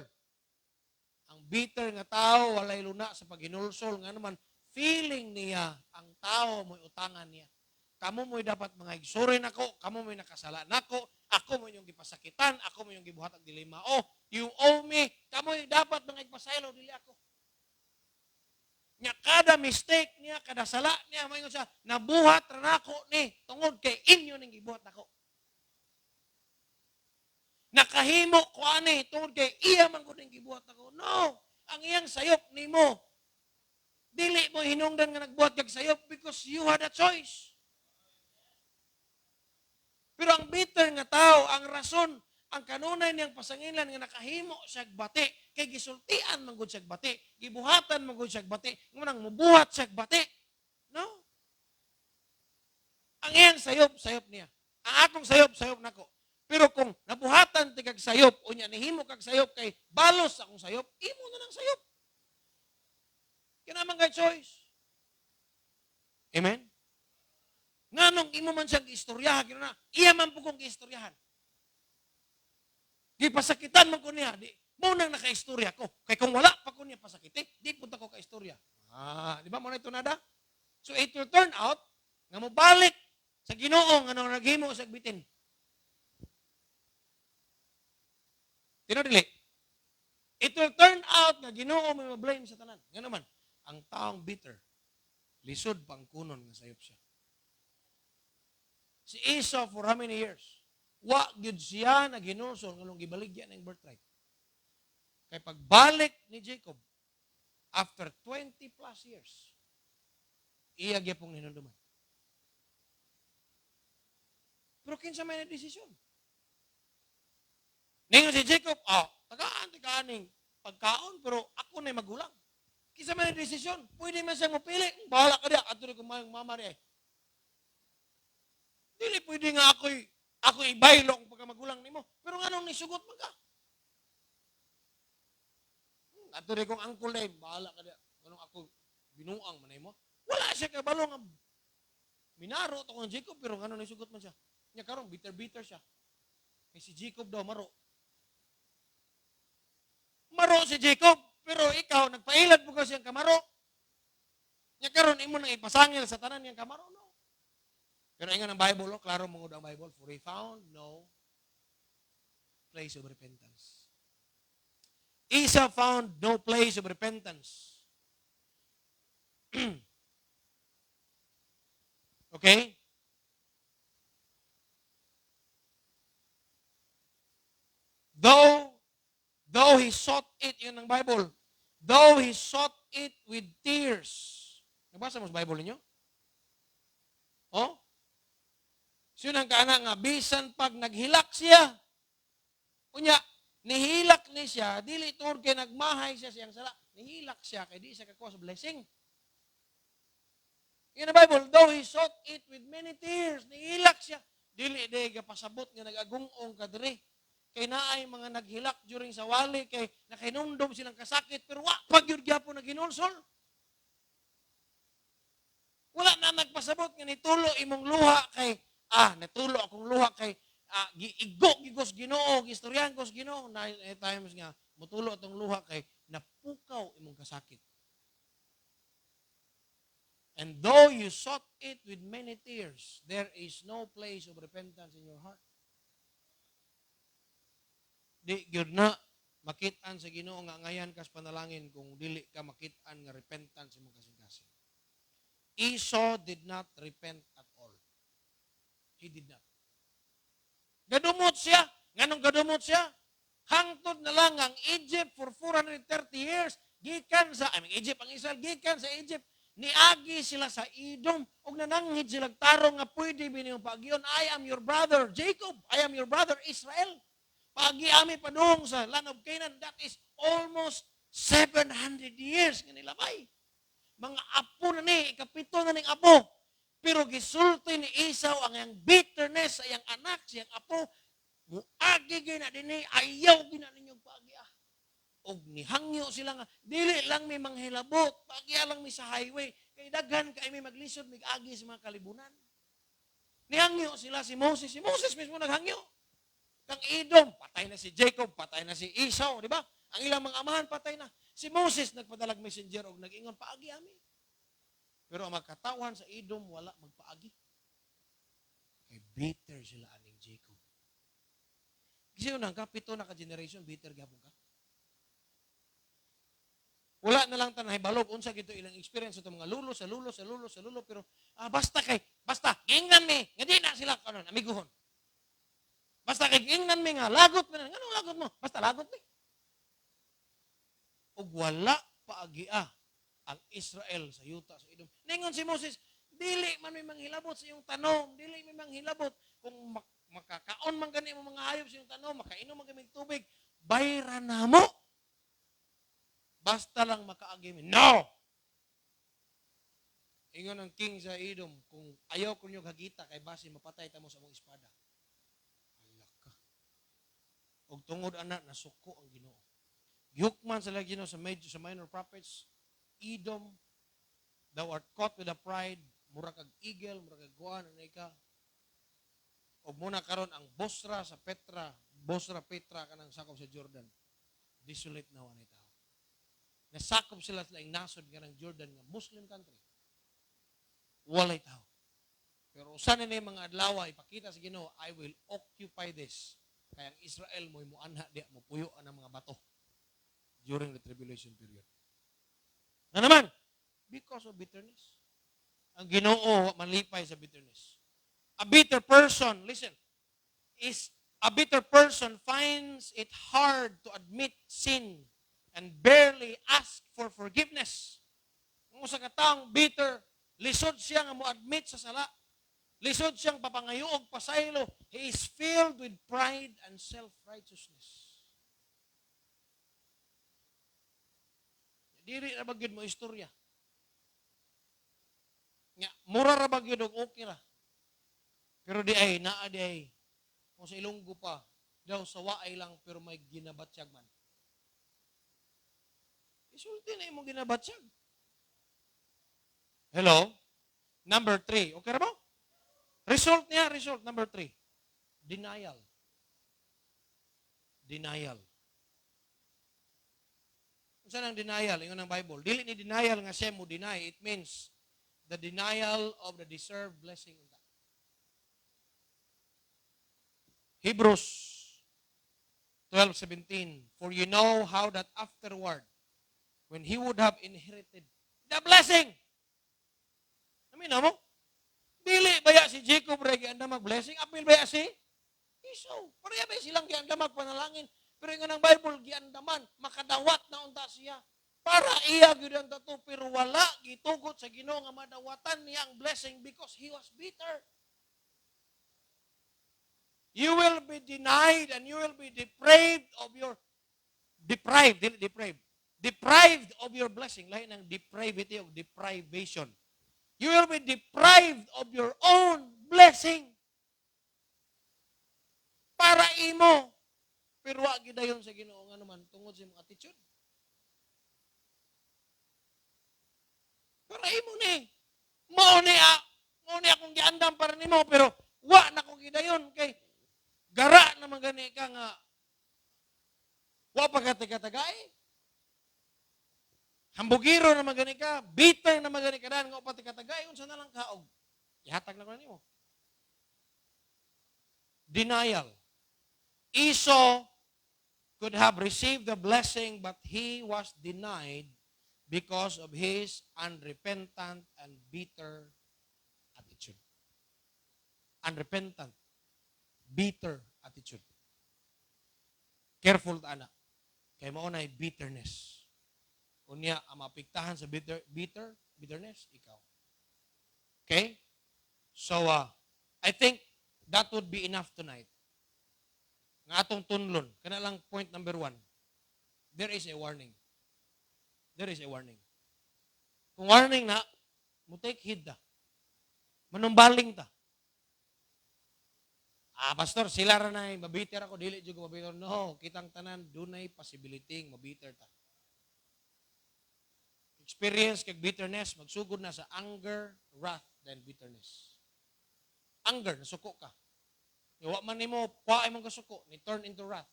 Ang bitter nga tao, walay luna sa paghinulsol. Nga naman, feeling niya, ang tao mo'y utangan niya. Kamu mo'y dapat mga igsurin ako, kamu mo'y nakasala nako, ako mo yung gipasakitan, ako mo yung gibuhat ang dilema. Oh, you owe me, kamu dapat mga igpasaylo, dili ako. Nya kada mistake niya, kada sala niya, mayon siya, nabuhat ra nako ni tungod kay inyo ning gibuhat nako. Nakahimo ko ani tungod kay iya man ko ning gibuhat nako. No, ang iyang sayop nimo. Dili mo hinungdan nga nagbuhat kag sayop because you had a choice. Pero ang bitter nga tao, ang rason, ang kanunay niyang pasangilan nga nakahimo siya bati, kay gisultian man gud siya bati, gibuhatan man gud siya bati, ngunang mubuhat siya bati. No? Ang iyang sayop niya. Ang akong sayop nako. Pero kung nabuhatan ti kag sayop, unya nihimo kag sayop kay balos akong sayop, imo na ng sayop. Kinamang kay choice. Amen? Nganong imo man siyang istoryahan, kina na, iya man po kong istoryahan. Di pasakitan man ko niya, di, mo nang naka-istorya ko. Kaya kung wala pa ko niya pasakiti, di punta ko ka-istorya. Di ba mo na ito nada? So it will turn out, nga mo balik sa Ginoo nga nang naghimo sa bitin. Tinodili. It will turn out nga Ginoo may ma-blame sa tanan. Nga naman, ang taong bitter, lisod pang kunon nga sayop siya. Si Esau for how many years? Wa gyud siya naghinulsol nganong gibaligya ng birthright. Kay pagbalik ni Jacob after 20 plus years, iya gyapong hinunduman. Pero kinsa may desisyon? Ningon si Jacob, tagaan ning pagkaon pero ako na magulang. Kinsa may desisyon? Pwede man siyang mapili. Bahala ka diya adto ko mayong mama niya. Dili pwede nga ako ibaylo kung pagkamagulang nimo. Pero nga nung nisugot man ka. Ato rin kong uncle na bahala ka diya. Ganun ako binuang man mo. Wala siya kabalo nga minaro to kong Jacob pero nga nung nisugot man siya. Nya karon bitter siya. Kay si Jacob daw maro. Maro si Jacob pero ikaw nagpailad mo ka siyang kamaro. Nya karon imo nang ipasangil sa tanan niyang kamaro no. Pero ingon ang Bible, klaro mong ang Bible, for he found no place of repentance. Esau found no place of repentance. Okay? Though he sought it, yun ang Bible. Though he sought it with tears. Nabasa mo sa Bible ninyo? Oh? So yun ang kaana nga, bisan pag naghilak siya, unya, nihilak ni siya, dili tuod kay nagmahay siya siyang sala. Nihilak siya, kay di siya kakuha sa blessing. In the Bible, though he sought it with many tears, nihilak siya. Dili day pasabot nga nag-agungong kadiri. Kay naay mga naghilak during sa wali, kay nakainumdum silang kasakit, pero wa pag yun gyapon naginulsol. Wala na nagpasabot nga nitulo imong luha kay, natulo akong luha kay, gigos Ginoo, gistoryan kos Ginoo. Na times nga, mutulo atong luha kay, napukaw imong kasakit. And though you sought it with many tears, there is no place of repentance in your heart. Di gyud na makit-an sa Ginoo nga ngayan kas panalangin kung dili ka makit-an nga repentance imong kasing-kasing. Esau did not repent at all. He did not. Gadumot siya. Nganong gadumot siya? Hangtod na lang ang Egypt for 430 years. Gikan sa, Egypt ang Israel, gikan sa Egypt. Niagi sila sa Edom. Og nananghid sila tarong nga pwede biniyong pagyon. I am your brother, Jacob. I am your brother, Israel. Pagi ami padung sa land of Canaan. That is almost 700 years nga nilabay. Mga apo na ni, ikapito na ning apo. Pero gisulti ni Esau ang yang bitterness sa yang anak, siyang apo. Muagi gina din ayaw gina ninyong pagi og nihangyo sila nga dili lang may manghilabot, pagya lang mi sa highway kay daghan kay may maglisod mig agi sa mga kalibunan. Nihangyo sila si Moses mismo naghangyo. Kang Edom, patay na si Jacob, patay na si Esau, di ba? Ang ilang mga amahan patay na. Si Moses nagpadalag messenger og nag-ingon paagi ami. Pero ang magkatawan sa Edom wala magpaagi. Kay bitter sila aning Jacob. Kasi unang kapito na ka generation bitter gyapon ka. Wala na lang tanay balog unsa gito ilang experience sa mga lulo pero basta ingnan mi nga di na sila kanon amiguhon. Basta kay ingnan mi nga lagot mi nganong lagot mo? Basta lagot mi. Og wala paagia ang Israel sa yuta sa Edom. Ningon si Moses, dili man may manghilabot sa iyong tanom, dili may manghilabot kung makakaon man gani mo mga hayop sa iyong tanom, makainom man gamig tubig, bayran na mo. Basta lang makaagi mi. No! Ingon ang king sa Edom, kung ayaw ko nyo hagita, kay basi mapatay ta mo sa mong espada. Alak ka. Og tungod anak, nasuko ang Ginoo. Gihukman sa Ginoo sa minor prophets, Edom, thou art caught with a pride, mura kag eagle, mura kag guan, anay ka. Og muna karon ang Bosra sa Petra kanang sakop sa Jordan. Desolate na anay tao. Nasakop sila sa nasod nga ng Jordan nga Muslim country. Walay tao. Pero usan na mga adlaw ipakita sa Ginoo, I will occupy this. Kaya ang Israel mo anha di mo puyo ang mga bato during the tribulation period. Na naman, because of bitterness. Ang Ginoo manlipay sa bitterness. A bitter person, listen, a bitter person finds it hard to admit sin and barely ask for forgiveness. Kung sa kataong bitter, lisod siya nga mo-admit sa sala. Lisod siyang papangayuog pasaylo. He is filled with pride and self-righteousness. Diri na bagyod mo istorya. Nga, mura ra bagyod og okay ra. Pero di ay, naa di ay. Kung sa Ilonggo pa, daw sa waay lang pero may ginabatsyag man. Isulti na imong ginabatsyag. Hello? Number 3. Okay ra ba? Result number 3. Denial. Saan ang denial? Ingon ang Bible. Dili ni denial nga siya mo deny. It means the denial of the deserved blessing of God. Hebrews 12:17. For you know how that afterward, when he would have inherited the blessing. Amin mo? Dili baya si Jacob ray gianda mag-blessing, apil baya si Esau. Pareha ba silang gianda magpanalangin? Pero nga ng Bible giandaman, makadawat na unta siya. Para iya gyud ang tato, pero wala gitugot sa Ginoo nga madawatan niya ang blessing because he was bitter. You will be denied and you will be deprived of your deprived of your blessing. Lain ng depravity o deprivation. You will be deprived of your own blessing. Para imo. Pero wa gidayon sa Ginoo nga naman tungod sa imong attitude. Para imo ni. Mao ni akong giandam para nimo pero wa na ko gidayon kay gara naman gani ka nga wa pa katagay. Hambugiro naman gani ka, bitter naman gani ka dan nga wa pa katagay unsa na lang kaog. Ihatag na ko nimo. Denial. Esau could have received the blessing but he was denied because of his unrepentant and bitter attitude. Unrepentant, bitter attitude. Careful ta anak. Kay mao nay bitterness. Unya ang mapiktahan sa bitterness ikaw. Okay? So I think that would be enough tonight. Nga atong tunlon, kana lang point number 1. There is a warning. There is a warning. Kung warning na, mo take heed ta. Manumbaling ta. Pastor, sila ra nay mabiter ako, dili jud ko mabiter. No, kitang tanan dunay possibility mabiter ta. Experience kag bitterness, magsugod na sa anger, wrath, then bitterness. Anger, nasuko ka. Wa man nimo kuha imong kasuko, ni turn into wrath.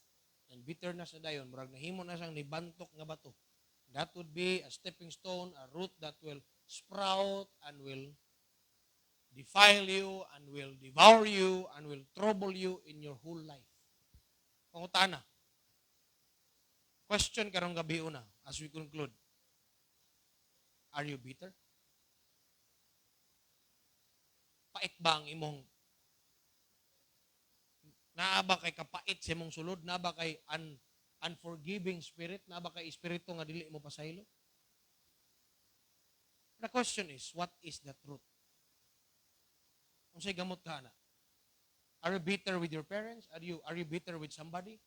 And bitterness na dayon, murag nahimo na siyang nibantok nga bato. That would be a stepping stone, a root that will sprout and will defile you and will devour you and will trouble you in your whole life. Pangutana. Question karong gabi una as we conclude. Are you bitter? Pait ba ang imong naa ba kay kapait sa imong sulod? Naa ba kay unforgiving spirit? Naa ba kay espiritu nga dili mo pasaylo? The question is, what is the truth? Unsay gamot ka na? Are you bitter with your parents? Are you bitter with somebody?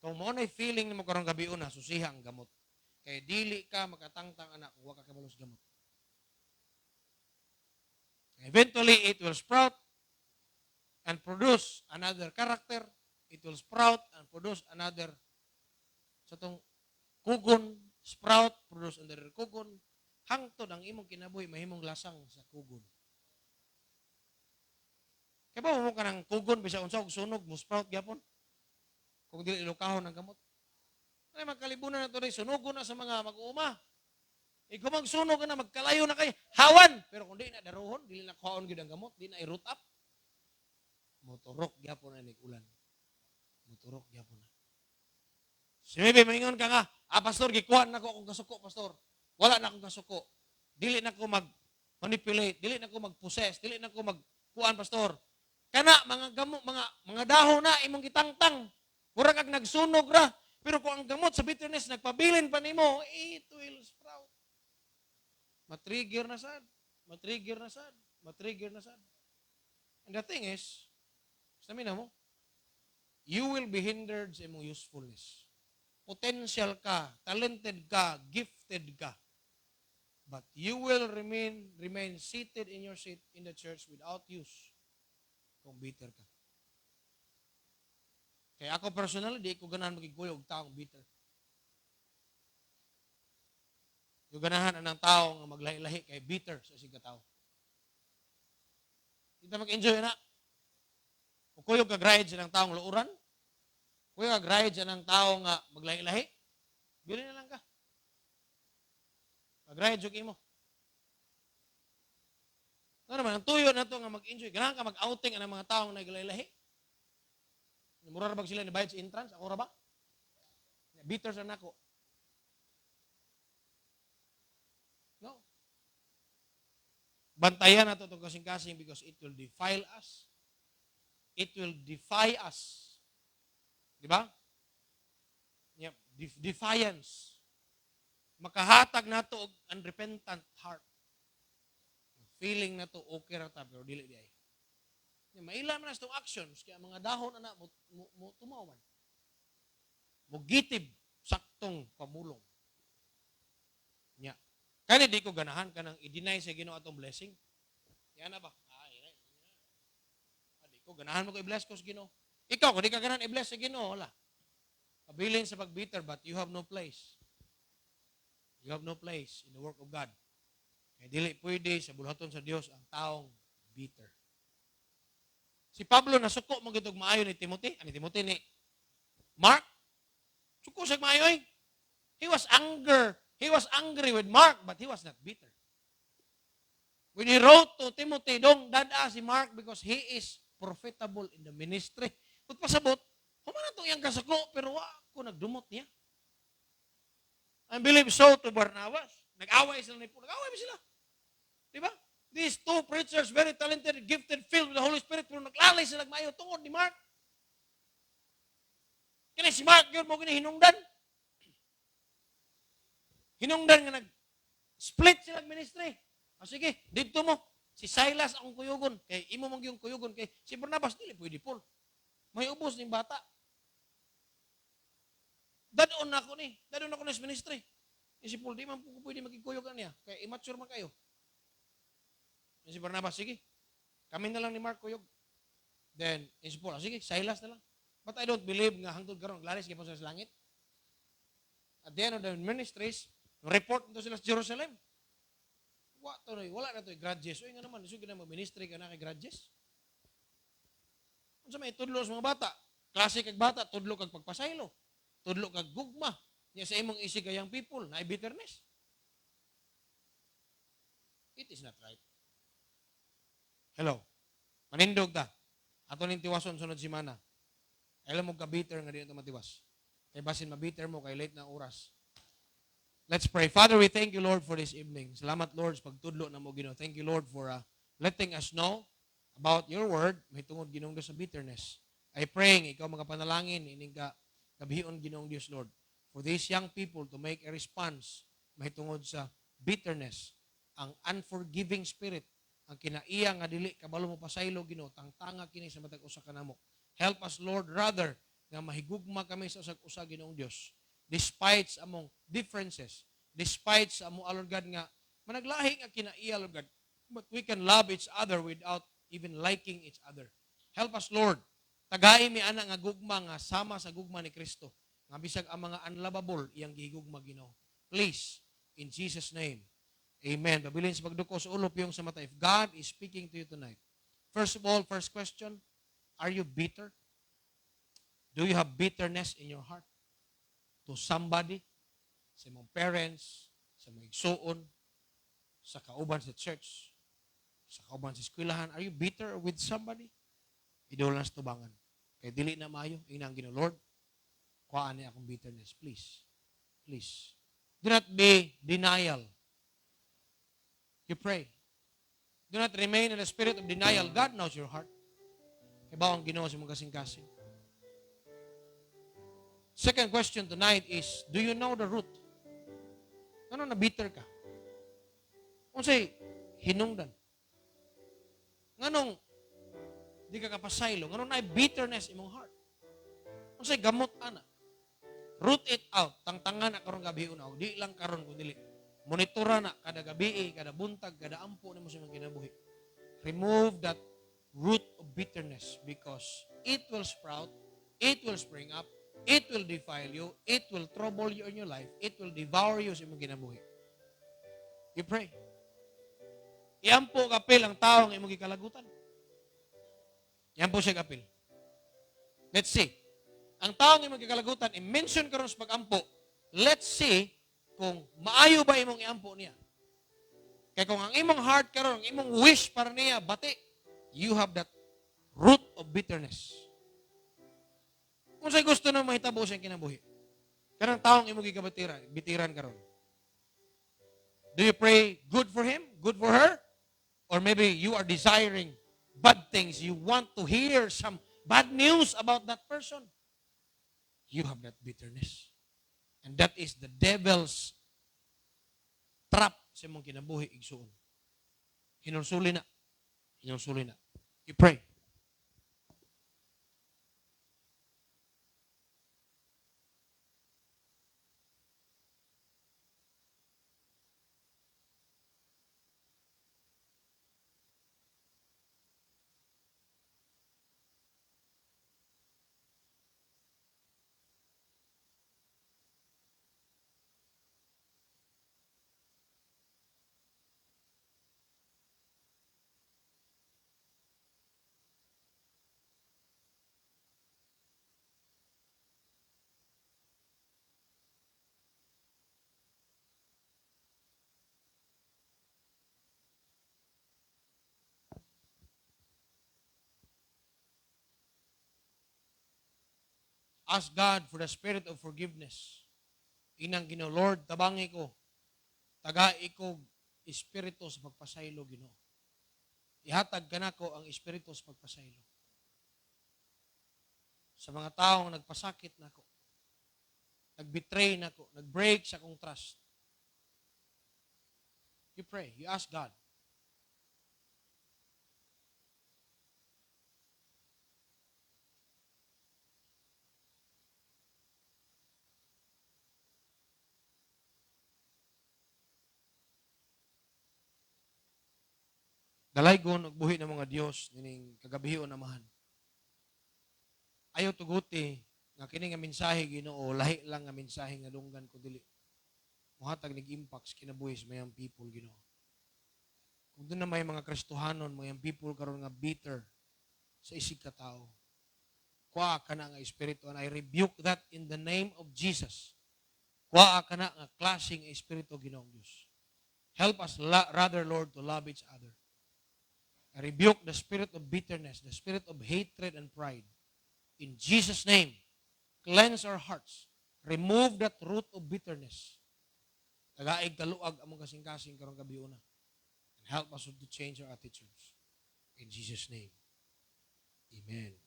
Kung mo na feeling mo karong gabi una, susiha ang gamot. Kay dili ka makatangtang anak kung wa ka kabalos gamot. Eventually, it will sprout and produce another character. It will sprout and produce another sa tong kugon, sprout, produce another kugon. Hangtod ang imong kinabuhi mahimong lasang sa kugon. Kaya ba mo ka ng kugon bisa unsa og sunog mo sprout gyapon? Kung dili ilukahon ang gamot. Ay magkalibunan na to rin, sunugon na sa mga mag-uuma. Kung magsunog ka na, magkalayo na kayo, hawan! Pero kung di na daruhon, dili na kuhaon gid ang gamot, di na i-root up. Motorok gyapon na ulan. Motorok gyapon na. Sinabi, maingon ka nga, pastor, gikuhan na ko akong kasuko, pastor. Wala na akong kasuko. Dili na ko mag-manipulate, dili na ko mag-possess, dili na ko mag-kuhan, pastor. Kana, mga gamot, mga dahon na, imong gitangtang. Murag kag nagsunog ra. Pero kung ang gamot sa bitterness, nagpabilin pa nimo, it will sprout. Matrigger na sad. Matrigger na sad. Matrigger na sad. And the thing is, sabi na mo, you will be hindered sa imong usefulness. Potential ka, talented ka, gifted ka. But you will remain seated in your seat in the church without use kung bitter ka. Kaya ako personally, di ko ganahan magiguyog taong bitter. Yung ganahan ng tao nga maglahi-lahi kay bitter sa siga tao. Kita mag-enjoy na. Kung kuyog kag-ride siya ng taong luuran, kuyog kag-ride siya ng tao nga maglahi-lahi, bili na lang ka. Mag-ride siya mo. Ano naman, ang tuyo na to nga mag-enjoy. Ganahan ka mag-outing ang mga taong naglahi-lahi. Mura ra ba sila ni bayad sa entrance? Ako ra ba? Bitter sa nako. No. Bantayan nato itong kasing-kasing because it will defile us. It will defy us. Di ba? Yep. Defiance. Makahatag nato og unrepentant heart. Feeling na to okay ra ta pero dili di ay. Maila man as tong actions kaya mga dahon ana mo tumaw man. Mugitib saktong pamulong. Nya. Kani di ko ganahan kanang i-deny sa Ginoo atong blessing. Yan na ba? Di ko ganahan mo ko i-bless ko sa Ginoo. Ikaw kung di ka ganahan i-bless sa Ginoo, wala. Pabilin sa pagbitter but you have no place. You have no place in the work of God. Kaya dili pwede sa bulhaton sa Dios ang taong bitter. Si Pablo nasuko man gitog maayo ni Timothy, ani Timothy ni Mark. Suko sa maayo eh. He was angry with Mark but he was not bitter. When he wrote to Timothy, dong dada si Mark because he is profitable in the ministry. But pasabot, humana tong iyang kasuko pero wa ko nagdumot niya. I believe so to Barnabas. Nag-away sila ni Paul. Nag-away sila. Diba? These two preachers, very talented, gifted, filled with the Holy Spirit, pero naglalay sila maayo tungod ni Mark. Kaya si Mark, yun mo hinungdan. Hinungdan nga nag-split sila ministry. O sige, dito mo. Si Silas ang kuyugon. Kaya imo mong yung kuyugon. Kaya si Barnabas, dili pwede Paul. May ubos ng bata. Dadon ako na sa ministry. Si Paul, di man po pwede magkikuyugan niya. Kaya immature man kayo. Si Barnabas, sige. Kami na lang ni Mark kuyog. Then, si Paul, sige, Silas na lang. But I don't believe nga hangtod karon lalis kay sa langit. At the end of the ministries, report nito sila sa Jerusalem. Wala na to grudges. O nga naman, isugi na mag-ministry ka na kay grudges. Kung sa may tudlo sa mga bata, klase kag bata, tudlo kag pagpasaylo, tudlo kag gugma, niya sa imong isig kayang people, na bitterness. It is not right. Hello. Manindog ta. Ato ning tiwason sunod semana. Alam mo ka bitter nga diyo matiwas. Kay basin mabitter mo kay late na oras. Let's pray. Father, we thank you, Lord, for this evening. Salamat, Lord, sa pagtudlo na mo, Ginoo. Thank you, Lord, for letting us know about your word. May tungod, Ginoong Diyos, sa bitterness. I pray, ikaw mga panalangin, ining kabihion, Ginoong Diyos, Lord, for these young people to make a response, may tungod sa bitterness, ang unforgiving spirit, ang kinaiya nga dili kabalo mo pasaylo Ginoo tangtanga kini sa matag usa kanamo. Help us Lord rather nga mahigugma kami sa usag-usa Ginoong Dios despite sa among differences, despite sa among Lord God nga managlahi nga kinaiya Lord God, but we can love each other without even liking each other. Help us Lord. Tagay mi ana nga gugma nga sama sa gugma ni Kristo. Nga bisag ang mga unlovable iyang gihigugma Ginoo. Please in Jesus name. Amen. Pabilin sa pagduko sa ulo piyong sa mata. If God is speaking to you tonight, first of all, first question, are you bitter? Do you have bitterness in your heart? To somebody? Sa mong parents, sa mong igsuon, sa kauban sa church, sa kauban sa eskwelahan, are you bitter with somebody? Idol na sa tubangan. Kaya dili na maayo, inang Ginoo, Lord, kuhaan niya akong bitterness. Please. Please. Do not be denial. You pray. Do not remain in a spirit of denial. God knows your heart. Ibaw ang Ginoo sa mong kasing-kasing. Second question tonight is, do you know the root? Ano na bitter ka? Unsay hinungdan? Nganong di ka kapasaylo? Nganong na bitterness imong heart? Unsay gamot ana? Root it out. Tangtangan na karon gabi una. Di lang karon kun dili. Monitora na kada gabi, kada buntag, kada ampo nimo sa imong kinabuhi. Remove that root of bitterness because it will sprout, it will spring up, it will defile you, it will trouble you in your life, it will devour you sa imong kinabuhi. You pray. Iampo kapil ang tao nga imong gikalagutan. Iampo siya kapil. Let's see. Ang tao nga imong gikalagutan, i-mention karon sa pag-ampo. Let's see kung maayo ba imong iampo niya. Kaya kung ang imong heart karon, ang imong wish para niya, bati, you have that root of bitterness. Kung sa'y gusto na mahitabo siyang kinabuhi. Karang taong imo bitiran karon. Do you pray good for him? Good for her? Or maybe you are desiring bad things. You want to hear some bad news about that person. You have that bitterness. And that is the devil's trap sa mong kinabuhi igsuon. Hinulsuli na. Hinulsuli na. You pray. Ask God for the spirit of forgiveness. Inang Ginoo, Lord, tabangi ko. Tagai ko espiritu sa pagpasaylo, Ginoo. Ihatag ka nako ang espiritu sa pagpasaylo. Sa mga taong nagpasakit nako, nagbetray nako, nagbreak sa akong trust. You pray, you ask God. Dalaygon og buhi ng mga Dios nining kagabihion amahan. Ayaw tuguti nga kini nga mensahe Ginoo lahi lang nga mensahe nga dunggan ko dili. Muhatag nig impacts kinabuhi sa mayang people Ginoo. Kung doon na may mga Kristohanon, mayang people karon nga bitter sa isig ka tao. Kuha ka na nga espiritu and I rebuke that in the name of Jesus. Kuha ka na nga klaseng espiritu Ginoong Dios. Help us rather Lord to love each other. I rebuke the spirit of bitterness, the spirit of hatred and pride. In Jesus' name, cleanse our hearts. Remove that root of bitterness. Tagaig taluag among kasing-kasing karong gabiuna. And help us to change our attitudes. In Jesus' name. Amen.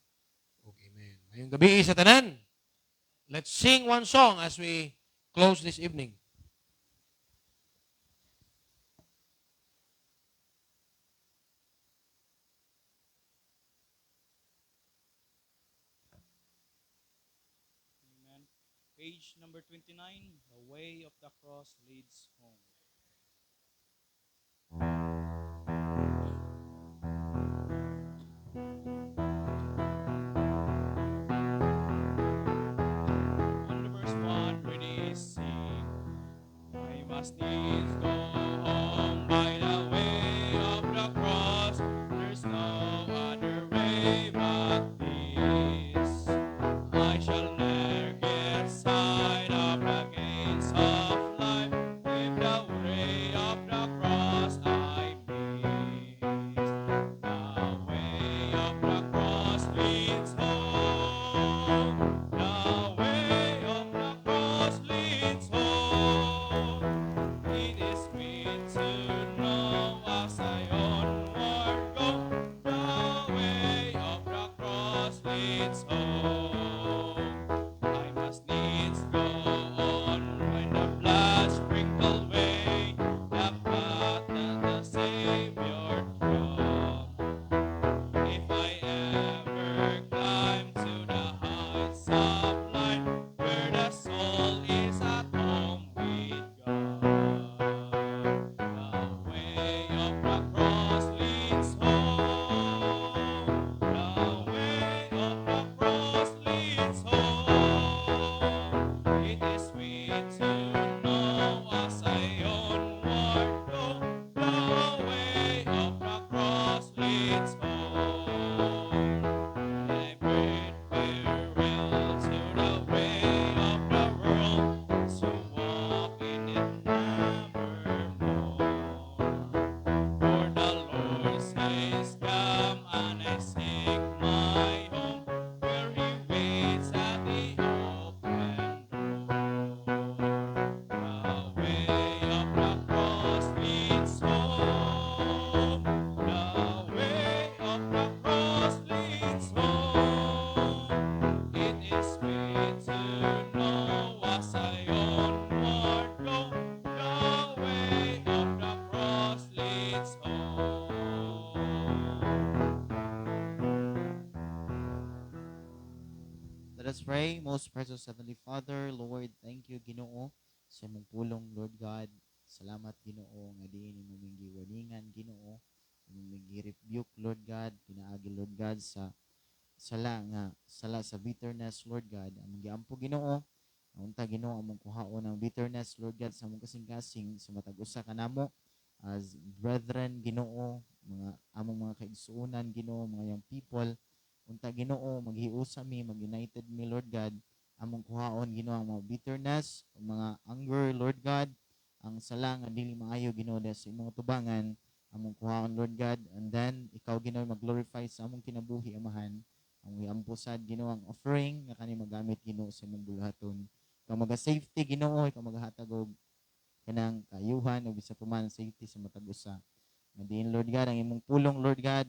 Okay, amen. Ngayong gabi sa tanan, let's sing one song as we close this evening. Page number 29, The Way of the Cross Leads Home. On the verse 1, ready, sing. I must needs go home by the way of the cross. There's no other way but this. I shall never get sight of the gates of life if the way of the cross I miss. The way of the cross leads home. The way of the cross leads home. It Let us pray. Most precious Heavenly Father, Lord, thank you, Ginoo, sa imong pulong, Lord God. Salamat, Ginoo, nga diin imong mingi warningan, Ginoo, imong mingi rebuke, Lord God, pinaagi, Lord God, sa sala sa bitterness, Lord God. Among giampo, Ginoo, unta, Ginoo, among kuhaon ng bitterness, Lord God, sa among kasing-kasing, sa matag usa kanamo as brethren, Ginoo, mga among mga kaigsuonan, Ginoo, mga young people, unta, Ginoo, maghiusa mi, mag-united mi, Lord God, among kuhaon, Ginoo, ang mga bitterness, ang mga anger, Lord God, ang sala nga dili maayo, Ginoo, sa imong tubangan, among kuhaon, Lord God, and then ikaw, Ginoo, mag-glorify sa among kinabuhi, Amahan, ang iampusad, Ginoo, ang offering nga kani magamit, Ginoo, sa imong buluhaton. Ikaw maga-safety, Ginoo, ikaw maghatag og kanang kayuhan o bisa puman safety sa matag usa. Nga diin, Lord God, ang imong pulong, Lord God,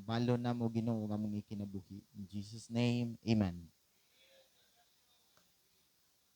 balo na mo, Ginoo, nga among ikinabuhi. In Jesus' name, Amen.